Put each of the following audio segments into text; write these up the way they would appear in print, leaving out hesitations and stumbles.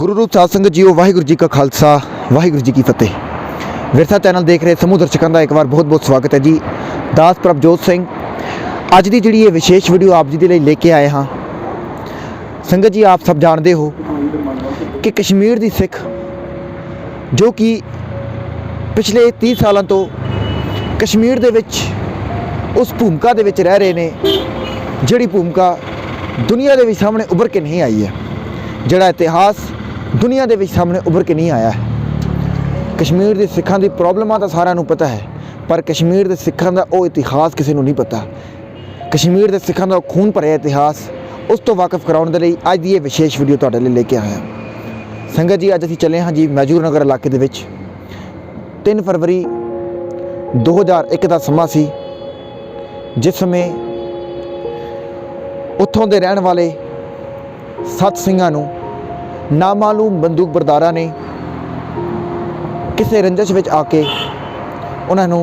गुरु रूप साध संगत जीओ, वाहिगुरू जी का खालसा वाहिगुरू जी की फतेह। विरसा चैनल देख रहे समूह दर्शकों का एक बार बहुत बहुत स्वागत है जी। दास प्रभजोत सिंह अज की जी विशेष वीडियो आप जी के लिए लेके आए हाँ। संगत जी, आप सब जानते हो कि कश्मीर की सिख जो कि पिछले 30 सालों तो कश्मीर दे विच उस भूमिका दे विच रह रहे ने जिहड़ी भूमिका दुनिया दे विच सामने उभर के नहीं आई है, जिहड़ा इतिहास दुनिया दे विच सामने उभर के नहीं आया है। कश्मीर के सिखां दी प्रॉब्लमां तो सारिआं नूं पता है, पर कश्मीर के सिखां दा वो इतिहास किसी नूं नहीं पता। कश्मीर के सिखां दा खून भरिया इतिहास उस तो वाकफ कराउण दे लई अज दी ये विशेष वीडियो तुहाडे लई लेके आया। संगत जी, अज असीं चले हाँ जी मैजूर नगर इलाके दे विच। 3 फरवरी 2001 का समा सी जिस समय उत्थों दे रहण वाले 7 ਸਿੰਘਾਂ ਨੂੰ नामालूम बंदूक बरदारा ने किसी रंजश विच आके उन्होंने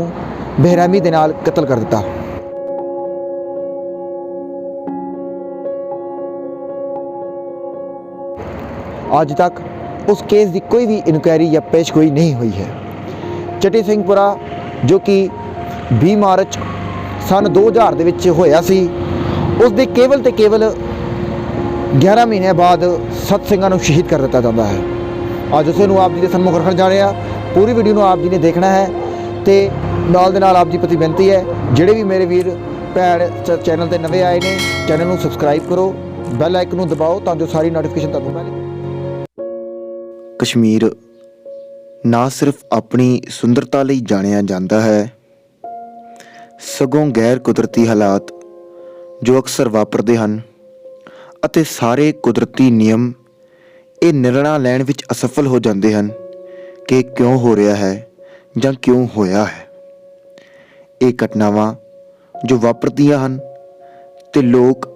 बेरहमी दे नाल कतल कर दिता। आज तक उस केस की कोई भी इंक्वायरी या पेशगोई नहीं हुई है। चट्टी सिंहपुरा जो कि 20 मार्च सन 2000 दे विच होया सी, उस दे केवल ते केवल 11 महीने बाद 7 ਸਿੰਘਾਂ ਨੂੰ शहीद कर दिता जाता है। अज उस आप जी के सन्मुख रखण जा रहे हैं। पूरी वीडियो में आप जी ने देखना है तो नाल दे नाल आप जी प्रति बेनती है, जिहड़े भी मेरे वीर भैन चैनल ते नवे आए ने चैनल को सबसक्राइब करो, बैल आइकन नूं दबाओ तां जो सारी नोटिफिकेशन तुहानूं मिले। कश्मीर ना सिर्फ अपनी सुंदरता लई जानिया जाता है, सगों गैर कुदरती हालात जो अक्सर वापरते हैं ਅਤੇ ਸਾਰੇ ਕੁਦਰਤੀ ਨਿਯਮ ਇਹ ਨਿਰਣਾ ਲੈਣ ਵਿੱਚ ਅਸਫਲ ਹੋ ਜਾਂਦੇ ਹਨ ਕਿ ਕਿਉਂ ਹੋ ਰਿਹਾ ਹੈ ਜਾਂ ਕਿਉਂ ਹੋਇਆ ਹੈ। ਇਹ ਘਟਨਾਵਾਂ ਜੋ ਵਾਪਰਦੀਆਂ ਹਨ ਤੇ ਲੋਕ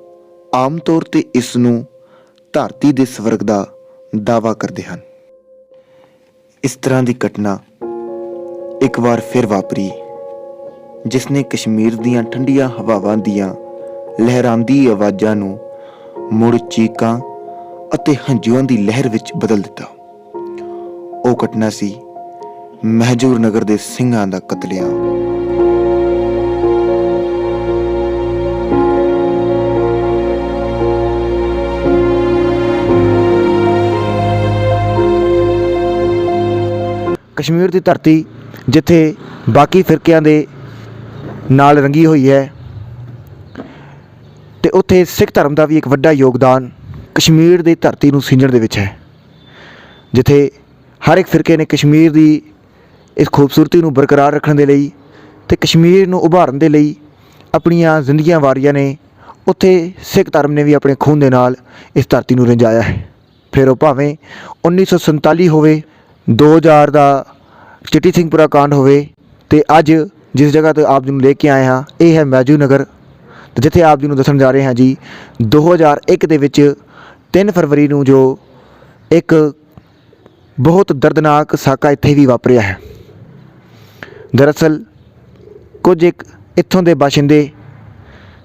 ਆਮ ਤੌਰ ਤੇ ਇਸ ਨੂੰ ਧਰਤੀ ਦੇ ਸਵਰਗ ਦਾ ਦਾਅਵਾ ਕਰਦੇ ਹਨ। ਇਸ ਤਰ੍ਹਾਂ ਦੀ ਘਟਨਾ ਇੱਕ ਵਾਰ ਫਿਰ ਵਾਪਰੀ ਜਿਸ ਨੇ ਕਸ਼ਮੀਰ ਦੀਆਂ ਠੰਡੀਆਂ ਹਵਾਵਾਂ ਦੀਆਂ ਲਹਿਰਾਂਦੀ ਆਵਾਜ਼ਾਂ ਨੂੰ ਮੁੜ ਚੀਕਾਂ ਅਤੇ ਹੰਝੂਆਂ ਦੀ ਲਹਿਰ ਵਿੱਚ ਬਦਲ ਦਿੱਤਾ। ਉਹ ਘਟਨਾ ਸੀ ਮਹਿਜੂਰ ਨਗਰ ਦੇ ਸਿੰਘਾਂ ਦਾ ਕਤਲੇਆਮ। कश्मीर की धरती जिथे बाकी फिरकियां दे नाल रंगी हुई है ते उत्थे सिख धर्म का भी एक वड्डा योगदान कश्मीर की धरती नूं सींजण दे विच है, जिथे हर एक फिरके ने कश्मीर की इस खूबसूरती नूं बरकरार रखने दे लई ते कश्मीर नूं उभारन दे लई अपनियां जिंदगियां वारियां ने। उत्थे सिख धर्म ने भी अपने खून दे नाल इस धरती नूं रंजाया है। फिर वो भावें 1947 होवे, 2000 का चिट्टी सिंहपुरा कांड होवे ते अज जिस जगह तो आप जी लेके आए हाँ ये है मैजूर नगर, जिथे आप जी दसन जा रहे हैं जी 2001 दे विच 3 फरवरी नूं जो एक बहुत दर्दनाक साका इत्थे भी वापरिया है। दरअसल कुछ एक इत्थों के बाशिंदे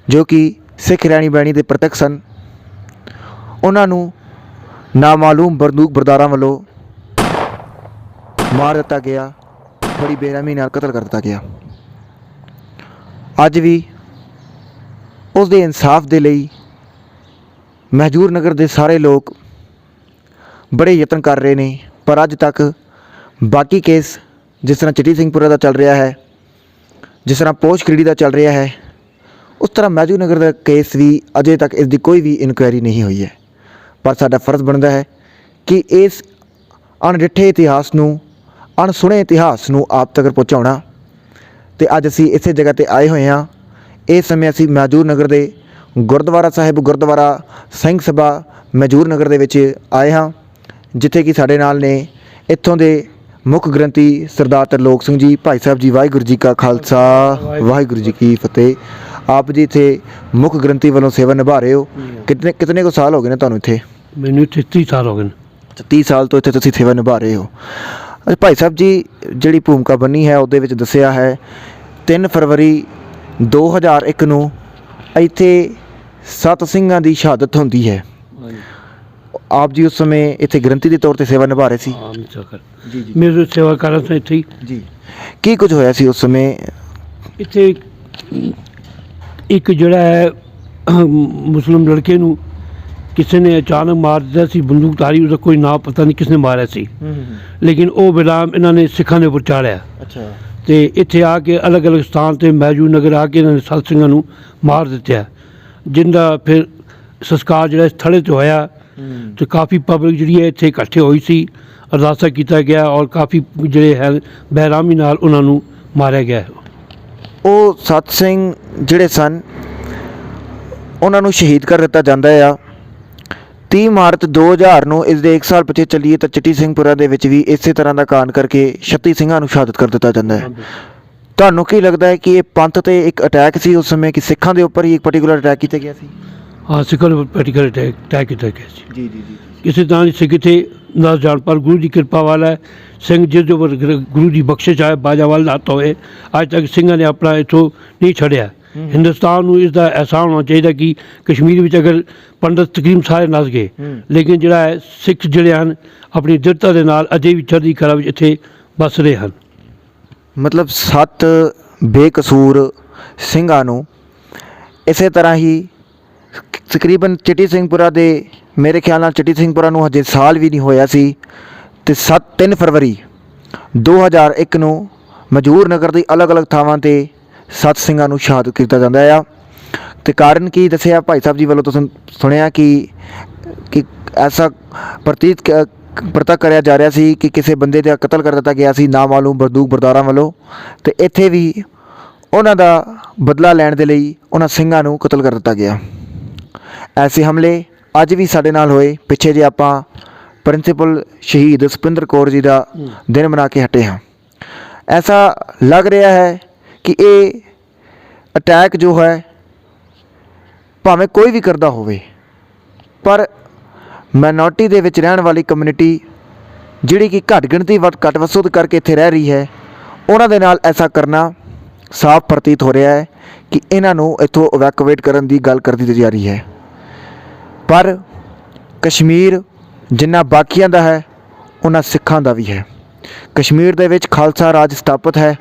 जो कि सिख रैणी बैणी के प्रत्यक्ष सन, उन्होंने नामालूम बंदूक बरदारां वालों मार दिता गया, बड़ी बेरहमी नाल कतल कर दिता गया। अज भी उस दे इंसाफ दे लई महजूर नगर के सारे लोग बड़े यतन कर रहे हैं, पर अज तक बाकी केस जिस तरह चिट्टी सिंहपुरा का चल रहा है, जिस तरह पोश खरीदी का चल रहा है, उस तरह महजूर नगर का केस भी अजे तक इसकी कोई भी इनक्वायरी नहीं हुई है। पर साडा फर्ज बनता है कि इस अणडिठे इतिहास नूं, अणसुणे इतिहास नूं आप तक पहुँचाउणा। तो अज असीं इसे जगह पर आए हुए हाँ। इस समय असीं मैजूर नगर के गुरुद्वारा साहिब गुरुद्वारा ਸਿੰਘ सभा मैजूर नगर ਦੇ ਵਿੱਚ आए हाँ, जिथे कि साडे नाल ने इत्थों के मुख ग्रंथी सरदार तरलोक सिंह जी। भाई साहब जी, वाहिगुरू जी का खालसा वाहिगुरू जी की फतेह। आप जी इत्थे मुख ग्रंथी वालों सेवा निभा रहे हो, कितने को साल हो गए ने तुहानूं इत्थे? मैनूं 30 साल हो गए। 30 साल तो इत्थे तुसीं सेवा निभा रहे हो। भाई साहब जी, जिहड़ी भूमिका बनी है उहदे विच दस्सिया है 3 फरवरी 2001 ਨੂੰ ਇੱਥੇ 7 ਸਿੰਘਾਂ ਦੀ ਸ਼ਹਾਦਤ ਹੁੰਦੀ ਹੈ। ਆਪ ਜੀ ਉਸ ਸਮੇਂ ਇੱਥੇ ਗ੍ਰੰਥੀ ਦੇ ਤੌਰ ਤੇ ਸੇਵਾ ਨਿਭਾ ਰਹੇ ਸੀ। ਹਾਂ ਮਿੱਤਰ ਕਰ ਜੀ ਜੀ ਮੇਰੇ ਸੇਵਾ ਕਰਨ ਤੋਂ ਇੱਥੇ ਹੀ ਜੀ। ਕੀ ਕੁਝ ਹੋਇਆ ਸੀ ਉਸ ਸਮੇਂ? ਇੱਥੇ ਇੱਕ ਜਿਹੜਾ ਹੈ ਮੁਸਲਿਮ ਲੜਕੇ ਨੂੰ ਕਿਸੇ ਨੇ ਅਚਾਨਕ ਮਾਰ ਦਿੱਤਾ ਸੀ, ਬੰਦੂਕਧਾਰੀ, ਉਹਦਾ ਕੋਈ ਨਾਂ ਪਤਾ ਨਹੀਂ ਕਿਸਨੇ ਮਾਰਿਆ ਸੀ, ਲੇਕਿਨ ਉਹ ਵਿਰਾਮ ਇਹਨਾਂ ਨੇ ਸਿੱਖਾਂ ਦੇ ਉੱਪਰ ਚਾੜਿਆ ਅੱਛਾ। ਤੇ ਇੱਥੇ ਆ ਕੇ ਅਲੱਗ-ਅਲੱਗ ਸਥਾਨ ਤੇ ਮਹਿਜੂਦ ਨਗਰ ਆ ਕੇ ਇਹਨਾਂ ਨੇ ਸਤ ਸਿੰਘਾਂ ਨੂੰ ਮਾਰ ਦਿੱਤਾ, ਜਿੰਦਾ ਫਿਰ ਸੰਸਕਾਰ ਜਿਹੜਾ ਇਸ ਥੜੇ 'ਤੇ ਹੋਇਆ ਤੇ ਕਾਫੀ ਪਬਲਿਕ ਜਿਹੜੀ ਹੈ ਇੱਥੇ ਇਕੱਠੇ ਹੋਈ ਸੀ, ਅਰਦਾਸਾ ਕੀਤਾ ਗਿਆ ਔਰ ਕਾਫੀ ਜਿਹੜੇ ਹੈ ਬੇਰਹਿਮੀ ਨਾਲ ਉਹਨਾਂ ਨੂੰ ਮਾਰਿਆ ਗਿਆ। ਉਹ ਸਤ ਸਿੰਘ ਜਿਹੜੇ ਸਨ ਉਹਨਾਂ ਨੂੰ ਸ਼ਹੀਦ ਕਰ ਦਿੱਤਾ ਜਾਂਦਾ ਆ 30 ਮਾਰਚ 2000 ਨੂੰ। ਇਸ ਦੇ 1 ਸਾਲ ਪਿੱਛੇ ਚੱਲੀਏ ਤਾਂ ਚਿੱਟੀ ਸਿੰਘਪੁਰਾ ਦੇ ਵਿੱਚ ਵੀ ਇਸੇ ਤਰ੍ਹਾਂ ਦਾ ਕਾਂਡ ਕਰਕੇ 36 ਸਿੰਘਾਂ ਨੂੰ ਸ਼ਹਾਦਤ ਕਰ ਦਿੱਤਾ ਜਾਂਦਾ ਹੈ। ਤੁਹਾਨੂੰ ਕੀ ਲੱਗਦਾ ਹੈ ਕਿ ਇਹ ਪੰਥ ਤੇ ਇੱਕ ਅਟੈਕ ਸੀ ਉਸ ਸਮੇਂ, ਕਿ ਸਿੱਖਾਂ ਦੇ ਉੱਪਰ ਹੀ ਇੱਕ ਪਰਟੀਕੂਲਰ ਅਟੈਕ ਕੀਤਾ ਗਿਆ ਸੀ? ਹਾਂ, ਸਿੱਖਾਂ ਦੇ ਉੱਪਰ ਪੈਟੀਕਲ ਅਟੈਕ ਕੀਤਾ ਗਿਆ ਸੀ। ਜੀ ਜੀ ਜੀ। ਕਿਸੇ ਤਰ੍ਹਾਂ ਦੀ ਸਿੱਖ ਇੱਥੇ ਨਾ ਜਾਣ, ਪਰ ਗੁਰੂ ਦੀ ਕਿਰਪਾ ਵਾਲਾ ਹੈ ਸਿੰਘ ਜਿਸ ਦੇ ਉੱਪਰ ਗੁਰੂ ਦੀ ਬਖਸ਼ਿਸ਼ ਆਏ, ਬਾਜਾ ਵਾਲ ਹੱਥ ਹੋਏ, ਅੱਜ ਤੱਕ ਸਿੰਘਾਂ ਨੇ ਆਪਣਾ ਇੱਥੋਂ ਨਹੀਂ ਛੱਡਿਆ। ਹਿੰਦੁਸਤਾਨ ਨੂੰ ਇਸ ਦਾ ਅਹਿਸਾਸ ਹੋਣਾ ਚਾਹੀਦਾ ਕਿ ਕਸ਼ਮੀਰ ਵਿੱਚ ਅਗਰ ਪੰਡਤ ਤਕਰੀਮ ਸਾਰੇ ਨੱਸ ਗਏ, ਲੇਕਿਨ ਜਿਹੜਾ ਹੈ ਸਿੱਖ ਜਿਹੜੇ ਹਨ ਆਪਣੀ ਦ੍ਰਿੜਤਾ ਦੇ ਨਾਲ ਅਜੇ ਵੀ ਚੜ੍ਹਦੀ ਕਲਾ ਵਿੱਚ ਇੱਥੇ ਵੱਸ ਰਹੇ ਹਨ। ਮਤਲਬ 7 ਬੇਕਸੂਰ ਸਿੰਘਾਂ ਨੂੰ ਇਸੇ ਤਰ੍ਹਾਂ ਹੀ ਤਕਰੀਬਨ ਚਿੱਟੀ ਸਿੰਘਪੁਰਾ ਦੇ, ਮੇਰੇ ਖਿਆਲ ਨਾਲ ਚਿੱਟੀ ਸਿੰਘਪੁਰਾ ਨੂੰ ਹਜੇ ਸਾਲ ਵੀ ਨਹੀਂ ਹੋਇਆ ਸੀ, ਤੇ 3 ਫਰਵਰੀ 2001 ਨੂੰ ਮਜੂਰ ਨਗਰ ਦੀ ਅਲੱਗ-ਅਲੱਗ ਥਾਵਾਂ ਤੇ 7 ਸਿੰਘਾਂ ਨੂੰ ਸ਼ਹਾਦਤ ਕੀਤਾ ਜਾਂਦਾ ਆ। ਤੇ ਕਾਰਨ ਕੀ ਦੱਸਿਆ ਭਾਈ ਸਾਹਿਬ ਜੀ ਵੱਲੋਂ? ਤੁਸੀਂ ਸੁਣਿਆ ਕਿ ਐਸਾ ਪ੍ਰਤੱਖ ਕਰਿਆ ਜਾ ਰਿਹਾ ਸੀ ਕਿ ਕਿਸੇ ਬੰਦੇ ਦਾ ਕਤਲ ਕਰ ਦਿੱਤਾ ਗਿਆ ਸੀ ਨਾਮਾਲੂਮ ਬੰਦੂਕ ਬਰਦਾਰਾਂ ਵੱਲੋਂ, ਤੇ ਇੱਥੇ ਵੀ ਉਹਨਾਂ ਦਾ ਬਦਲਾ ਲੈਣ ਦੇ ਲਈ ਉਹਨਾਂ ਸਿੰਘਾਂ ਨੂੰ ਕਤਲ ਕਰ ਦਿੱਤਾ ਗਿਆ। ਐਸੇ ਹਮਲੇ ਅੱਜ ਵੀ ਸਾਡੇ ਨਾਲ ਹੋਏ। ਪਿੱਛੇ ਜੇ ਆਪਾਂ ਪ੍ਰਿੰਸੀਪਲ ਸ਼ਹੀਦ ਸੁਪਿੰਦਰ ਕੌਰ ਜੀ ਦਾ ਦਿਨ ਮਨਾ ਕੇ ਹਟੇ ਹਾਂ। ਐਸਾ ਲੱਗ ਰਿਹਾ ਹੈ ਕਿ ਇਹ ਅਟੈਕ ਜੋ ਹੈ ਭਾਵੇਂ ਕੋਈ ਵੀ ਕਰਦਾ ਹੋਵੇ, ਪਰ ਮਾਈਨੋਰਟੀ ਦੇ ਵਿੱਚ ਰਹਿਣ ਵਾਲੀ ਕਮਿਊਨਿਟੀ ਜਿਹੜੀ ਕਿ ਘੱਟ ਵਸੋਂ ਕਰਕੇ ਇੱਥੇ ਰਹਿ ਰਹੀ ਹੈ, ਉਹਨਾਂ ਦੇ ਨਾਲ ਐਸਾ ਕਰਨਾ ਸਾਫ਼ ਪ੍ਰਤੀਤ ਹੋ ਰਿਹਾ ਹੈ ਕਿ ਇਹਨਾਂ ਨੂੰ ਇੱਥੋਂ ਇਵੈਕੂਏਟ ਕਰਨ ਦੀ ਗੱਲ ਕਰਦੀ ਜਾ ਰਹੀ ਹੈ। ਪਰ ਕਸ਼ਮੀਰ ਜਿੰਨਾ ਬਾਕੀਆਂ ਦਾ ਹੈ ਉਹਨਾਂ ਸਿੱਖਾਂ ਦਾ ਵੀ ਹੈ। ਕਸ਼ਮੀਰ ਦੇ ਵਿੱਚ ਖਾਲਸਾ ਰਾਜ ਸਥਾਪਿਤ ਹੈ।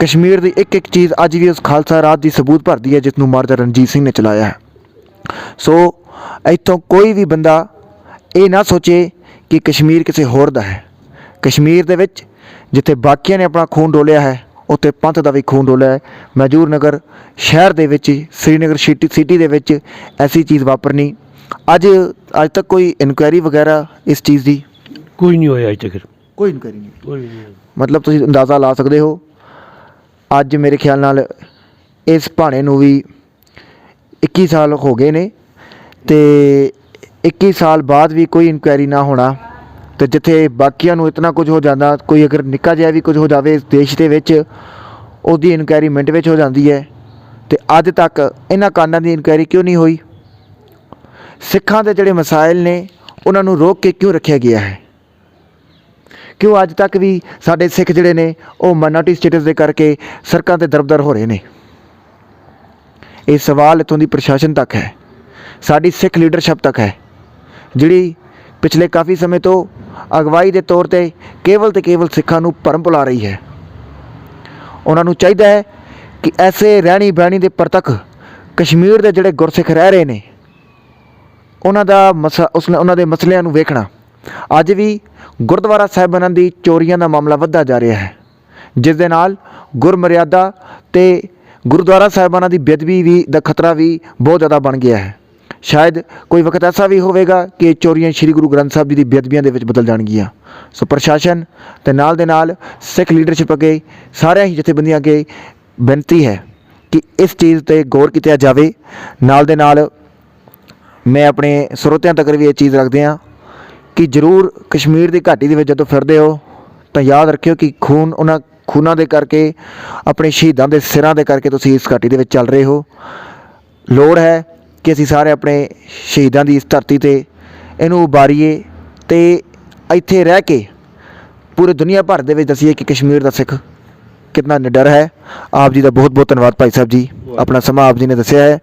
ਕਸ਼ਮੀਰ ਦੀ ਇੱਕ ਇੱਕ ਚੀਜ਼ ਅੱਜ ਵੀ ਉਸ ਖਾਲਸਾ ਰਾਜ ਦੀ ਸਬੂਤ ਭਰਦੀ ਹੈ ਜਿਸ ਨੂੰ ਮਹਾਰਾਜਾ ਰਣਜੀਤ ਸਿੰਘ ਨੇ ਚਲਾਇਆ ਹੈ। ਸੋ ਇੱਥੋਂ ਕੋਈ ਵੀ ਬੰਦਾ ਇਹ ਨਾ ਸੋਚੇ ਕਿ ਕਸ਼ਮੀਰ ਕਿਸੇ ਹੋਰ ਦਾ ਹੈ। ਕਸ਼ਮੀਰ ਦੇ ਵਿੱਚ ਜਿੱਥੇ ਬਾਕੀਆਂ ਨੇ ਆਪਣਾ ਖੂਨ ਡੋਲਿਆ ਹੈ, ਉੱਥੇ ਪੰਥ ਦਾ ਵੀ ਖੂਨ ਡੋਲਿਆ ਹੈ। ਮਹਿਜੂਰ ਨਗਰ ਸ਼ਹਿਰ ਦੇ ਵਿੱਚ, ਸ੍ਰੀਨਗਰ ਸਿਟੀ ਦੇ ਵਿੱਚ ਐਸੀ ਚੀਜ਼ ਵਾਪਰਨੀ ਅੱਜ ਤੱਕ ਕੋਈ ਇਨਕੁਆਇਰੀ ਵਗੈਰਾ ਇਸ ਚੀਜ਼ ਦੀ ਕੋਈ ਨਹੀਂ ਹੋਇਆ ਅੱਜ ਤੱਕ, ਕੋਈ ਇਨਕੁਆਇਰੀ ਨਹੀਂ। ਕੋਈ ਨਹੀਂ। ਮਤਲਬ ਤੁਸੀਂ ਅੰਦਾਜ਼ਾ ਲਾ ਸਕਦੇ ਹੋ ਅੱਜ ਮੇਰੇ ਖਿਆਲ ਨਾਲ ਇਸ ਭਾਣੇ ਨੂੰ ਵੀ 21 ਸਾਲ ਹੋ ਗਏ ਨੇ, ਤੇ 21 ਸਾਲ ਬਾਅਦ ਵੀ ਕੋਈ ਇਨਕੁਆਇਰੀ ਨਾ ਹੋਣਾ। ਤੇ ਜਿੱਥੇ ਬਾਕੀਆਂ ਨੂੰ ਇਤਨਾ ਕੁਝ ਹੋ ਜਾਂਦਾ, ਕੋਈ ਅਗਰ ਨਿੱਕਾ ਜਿਹਾ ਵੀ ਕੁਝ ਹੋ ਜਾਵੇ ਇਸ ਦੇਸ਼ ਦੇ ਵਿੱਚ, ਉਹਦੀ ਇਨਕੁਆਇਰੀ ਮਿੰਟ ਵਿੱਚ ਹੋ ਜਾਂਦੀ ਹੈ। ਤੇ ਅੱਜ ਤੱਕ ਇਹਨਾਂ ਕਾਂਡਾਂ ਦੀ ਇਨਕੁਆਇਰੀ ਕਿਉਂ ਨਹੀਂ ਹੋਈ? ਸਿੱਖਾਂ ਦੇ ਜਿਹੜੇ ਮਸਾਇਲ ਨੇ ਉਹਨਾਂ ਨੂੰ ਰੋਕ ਕੇ ਕਿਉਂ ਰੱਖਿਆ ਗਿਆ ਹੈ? ਕਿਉਂ ਅੱਜ ਤੱਕ ਵੀ ਸਾਡੇ ਸਿੱਖ ਜਿਹੜੇ ਨੇ ਉਹ ਮਾਈਨੋਰਟੀ ਸਟੇਟਸ ਦੇ ਕਰਕੇ ਸੜਕਾਂ 'ਤੇ ਦਰਬਦਰ ਹੋ ਰਹੇ ਨੇ? ਇਹ ਸਵਾਲ ਇੱਥੋਂ ਦੀ ਪ੍ਰਸ਼ਾਸਨ ਤੱਕ ਹੈ, ਸਾਡੀ ਸਿੱਖ ਲੀਡਰਸ਼ਿਪ ਤੱਕ ਹੈ, ਜਿਹੜੀ ਪਿਛਲੇ ਕਾਫੀ ਸਮੇਂ ਤੋਂ ਅਗਵਾਈ ਦੇ ਤੌਰ ਤੇ ਕੇਵਲ ਸਿੱਖਾਂ ਨੂੰ ਭਰਮ ਭੁਲਾ ਰਹੀ ਹੈ। ਉਹਨਾਂ ਨੂੰ ਚਾਹੀਦਾ ਹੈ ਕਿ ਐਸੇ ਰਹਿਣੀ ਬਹਿਣੀ ਦੇ ਪ੍ਰਤੱਖ ਕਸ਼ਮੀਰ ਦੇ ਜਿਹੜੇ ਗੁਰਸਿੱਖ ਰਹਿ ਰਹੇ ਨੇ ਉਹਨਾਂ ਦੇ ਮਸਲਿਆਂ ਨੂੰ ਵੇਖਣਾ। ਅੱਜ ਵੀ ਗੁਰਦੁਆਰਾ ਸਾਹਿਬਾਨਾਂ ਦੀ ਚੋਰੀਆਂ ਦਾ ਮਾਮਲਾ ਵੱਧਦਾ ਜਾ ਰਿਹਾ ਹੈ, ਜਿਸ ਦੇ ਨਾਲ ਗੁਰਮਰਿਆਦਾ ਤੇ ਗੁਰਦੁਆਰਾ ਸਾਹਿਬਾਨਾਂ ਦੀ ਬੇਅਦਬੀ ਵੀ ਦਾ ਖਤਰਾ ਵੀ ਬਹੁਤ ਜ਼ਿਆਦਾ ਬਣ ਗਿਆ ਹੈ। ਸ਼ਾਇਦ ਕੋਈ ਵਕਤ ਐਸਾ ਵੀ ਹੋਵੇਗਾ ਕਿ ਚੋਰੀਆਂ ਸ਼੍ਰੀ ਗੁਰੂ ਗ੍ਰੰਥ ਸਾਹਿਬ ਜੀ ਦੀ ਬੇਅਦਬੀਆਂ ਦੇ ਵਿੱਚ ਬਦਲ ਜਾਣਗੀਆਂ। ਸੋ ਪ੍ਰਸ਼ਾਸਨ ਤੇ ਨਾਲ ਦੇ ਨਾਲ ਸਿੱਖ ਲੀਡਰਸ਼ਿਪ ਅੱਗੇ, ਸਾਰਿਆਂ ਹੀ ਜਥੇਬੰਦੀਆਂ ਅੱਗੇ ਬੇਨਤੀ ਹੈ ਕਿ ਇਸ ਚੀਜ਼ 'ਤੇ ਗੌਰ ਕੀਤਾ ਜਾਵੇ। ਨਾਲ ਦੇ ਨਾਲ ਮੈਂ ਆਪਣੇ ਸਰੋਤਿਆਂ ਤੱਕ ਵੀ ਇਹ ਚੀਜ਼ ਰੱਖਦੇ ਹਾਂ ਕਿ ਜ਼ਰੂਰ ਕਸ਼ਮੀਰ ਦੀ ਘਾਟੀ ਦੇ ਵਿੱਚ ਜਦੋਂ ਫਿਰਦੇ ਹੋ ਤਾਂ ਯਾਦ ਰੱਖਿਓ ਕਿ ਉਹਨਾਂ ਖੂਨਾਂ ਦੇ ਕਰਕੇ, ਆਪਣੇ ਸ਼ਹੀਦਾਂ ਦੇ ਸਿਰਾਂ ਦੇ ਕਰਕੇ ਤੁਸੀਂ ਇਸ ਘਾਟੀ ਦੇ ਵਿੱਚ ਚੱਲ ਰਹੇ ਹੋ। ਲੋੜ ਹੈ ਕਿ ਅਸੀਂ ਸਾਰੇ ਆਪਣੇ ਸ਼ਹੀਦਾਂ ਦੀ ਇਸ ਧਰਤੀ 'ਤੇ ਇਹਨੂੰ ਉਬਾਰੀਏ ਤੇ ਇੱਥੇ ਰਹਿ ਕੇ ਪੂਰੀ ਦੁਨੀਆ ਭਰ ਦੇ ਵਿੱਚ ਦੱਸੀਏ ਕਿ ਕਸ਼ਮੀਰ ਦਾ ਸਿੱਖ ਕਿੰਨਾ ਨਿਡਰ ਹੈ। ਆਪ ਜੀ ਦਾ ਬਹੁਤ ਬਹੁਤ ਧੰਨਵਾਦ ਭਾਈ ਸਾਹਿਬ ਜੀ, ਆਪਣਾ ਸਮਾਂ ਆਪ ਜੀ ਨੇ ਦੱਸਿਆ ਹੈ।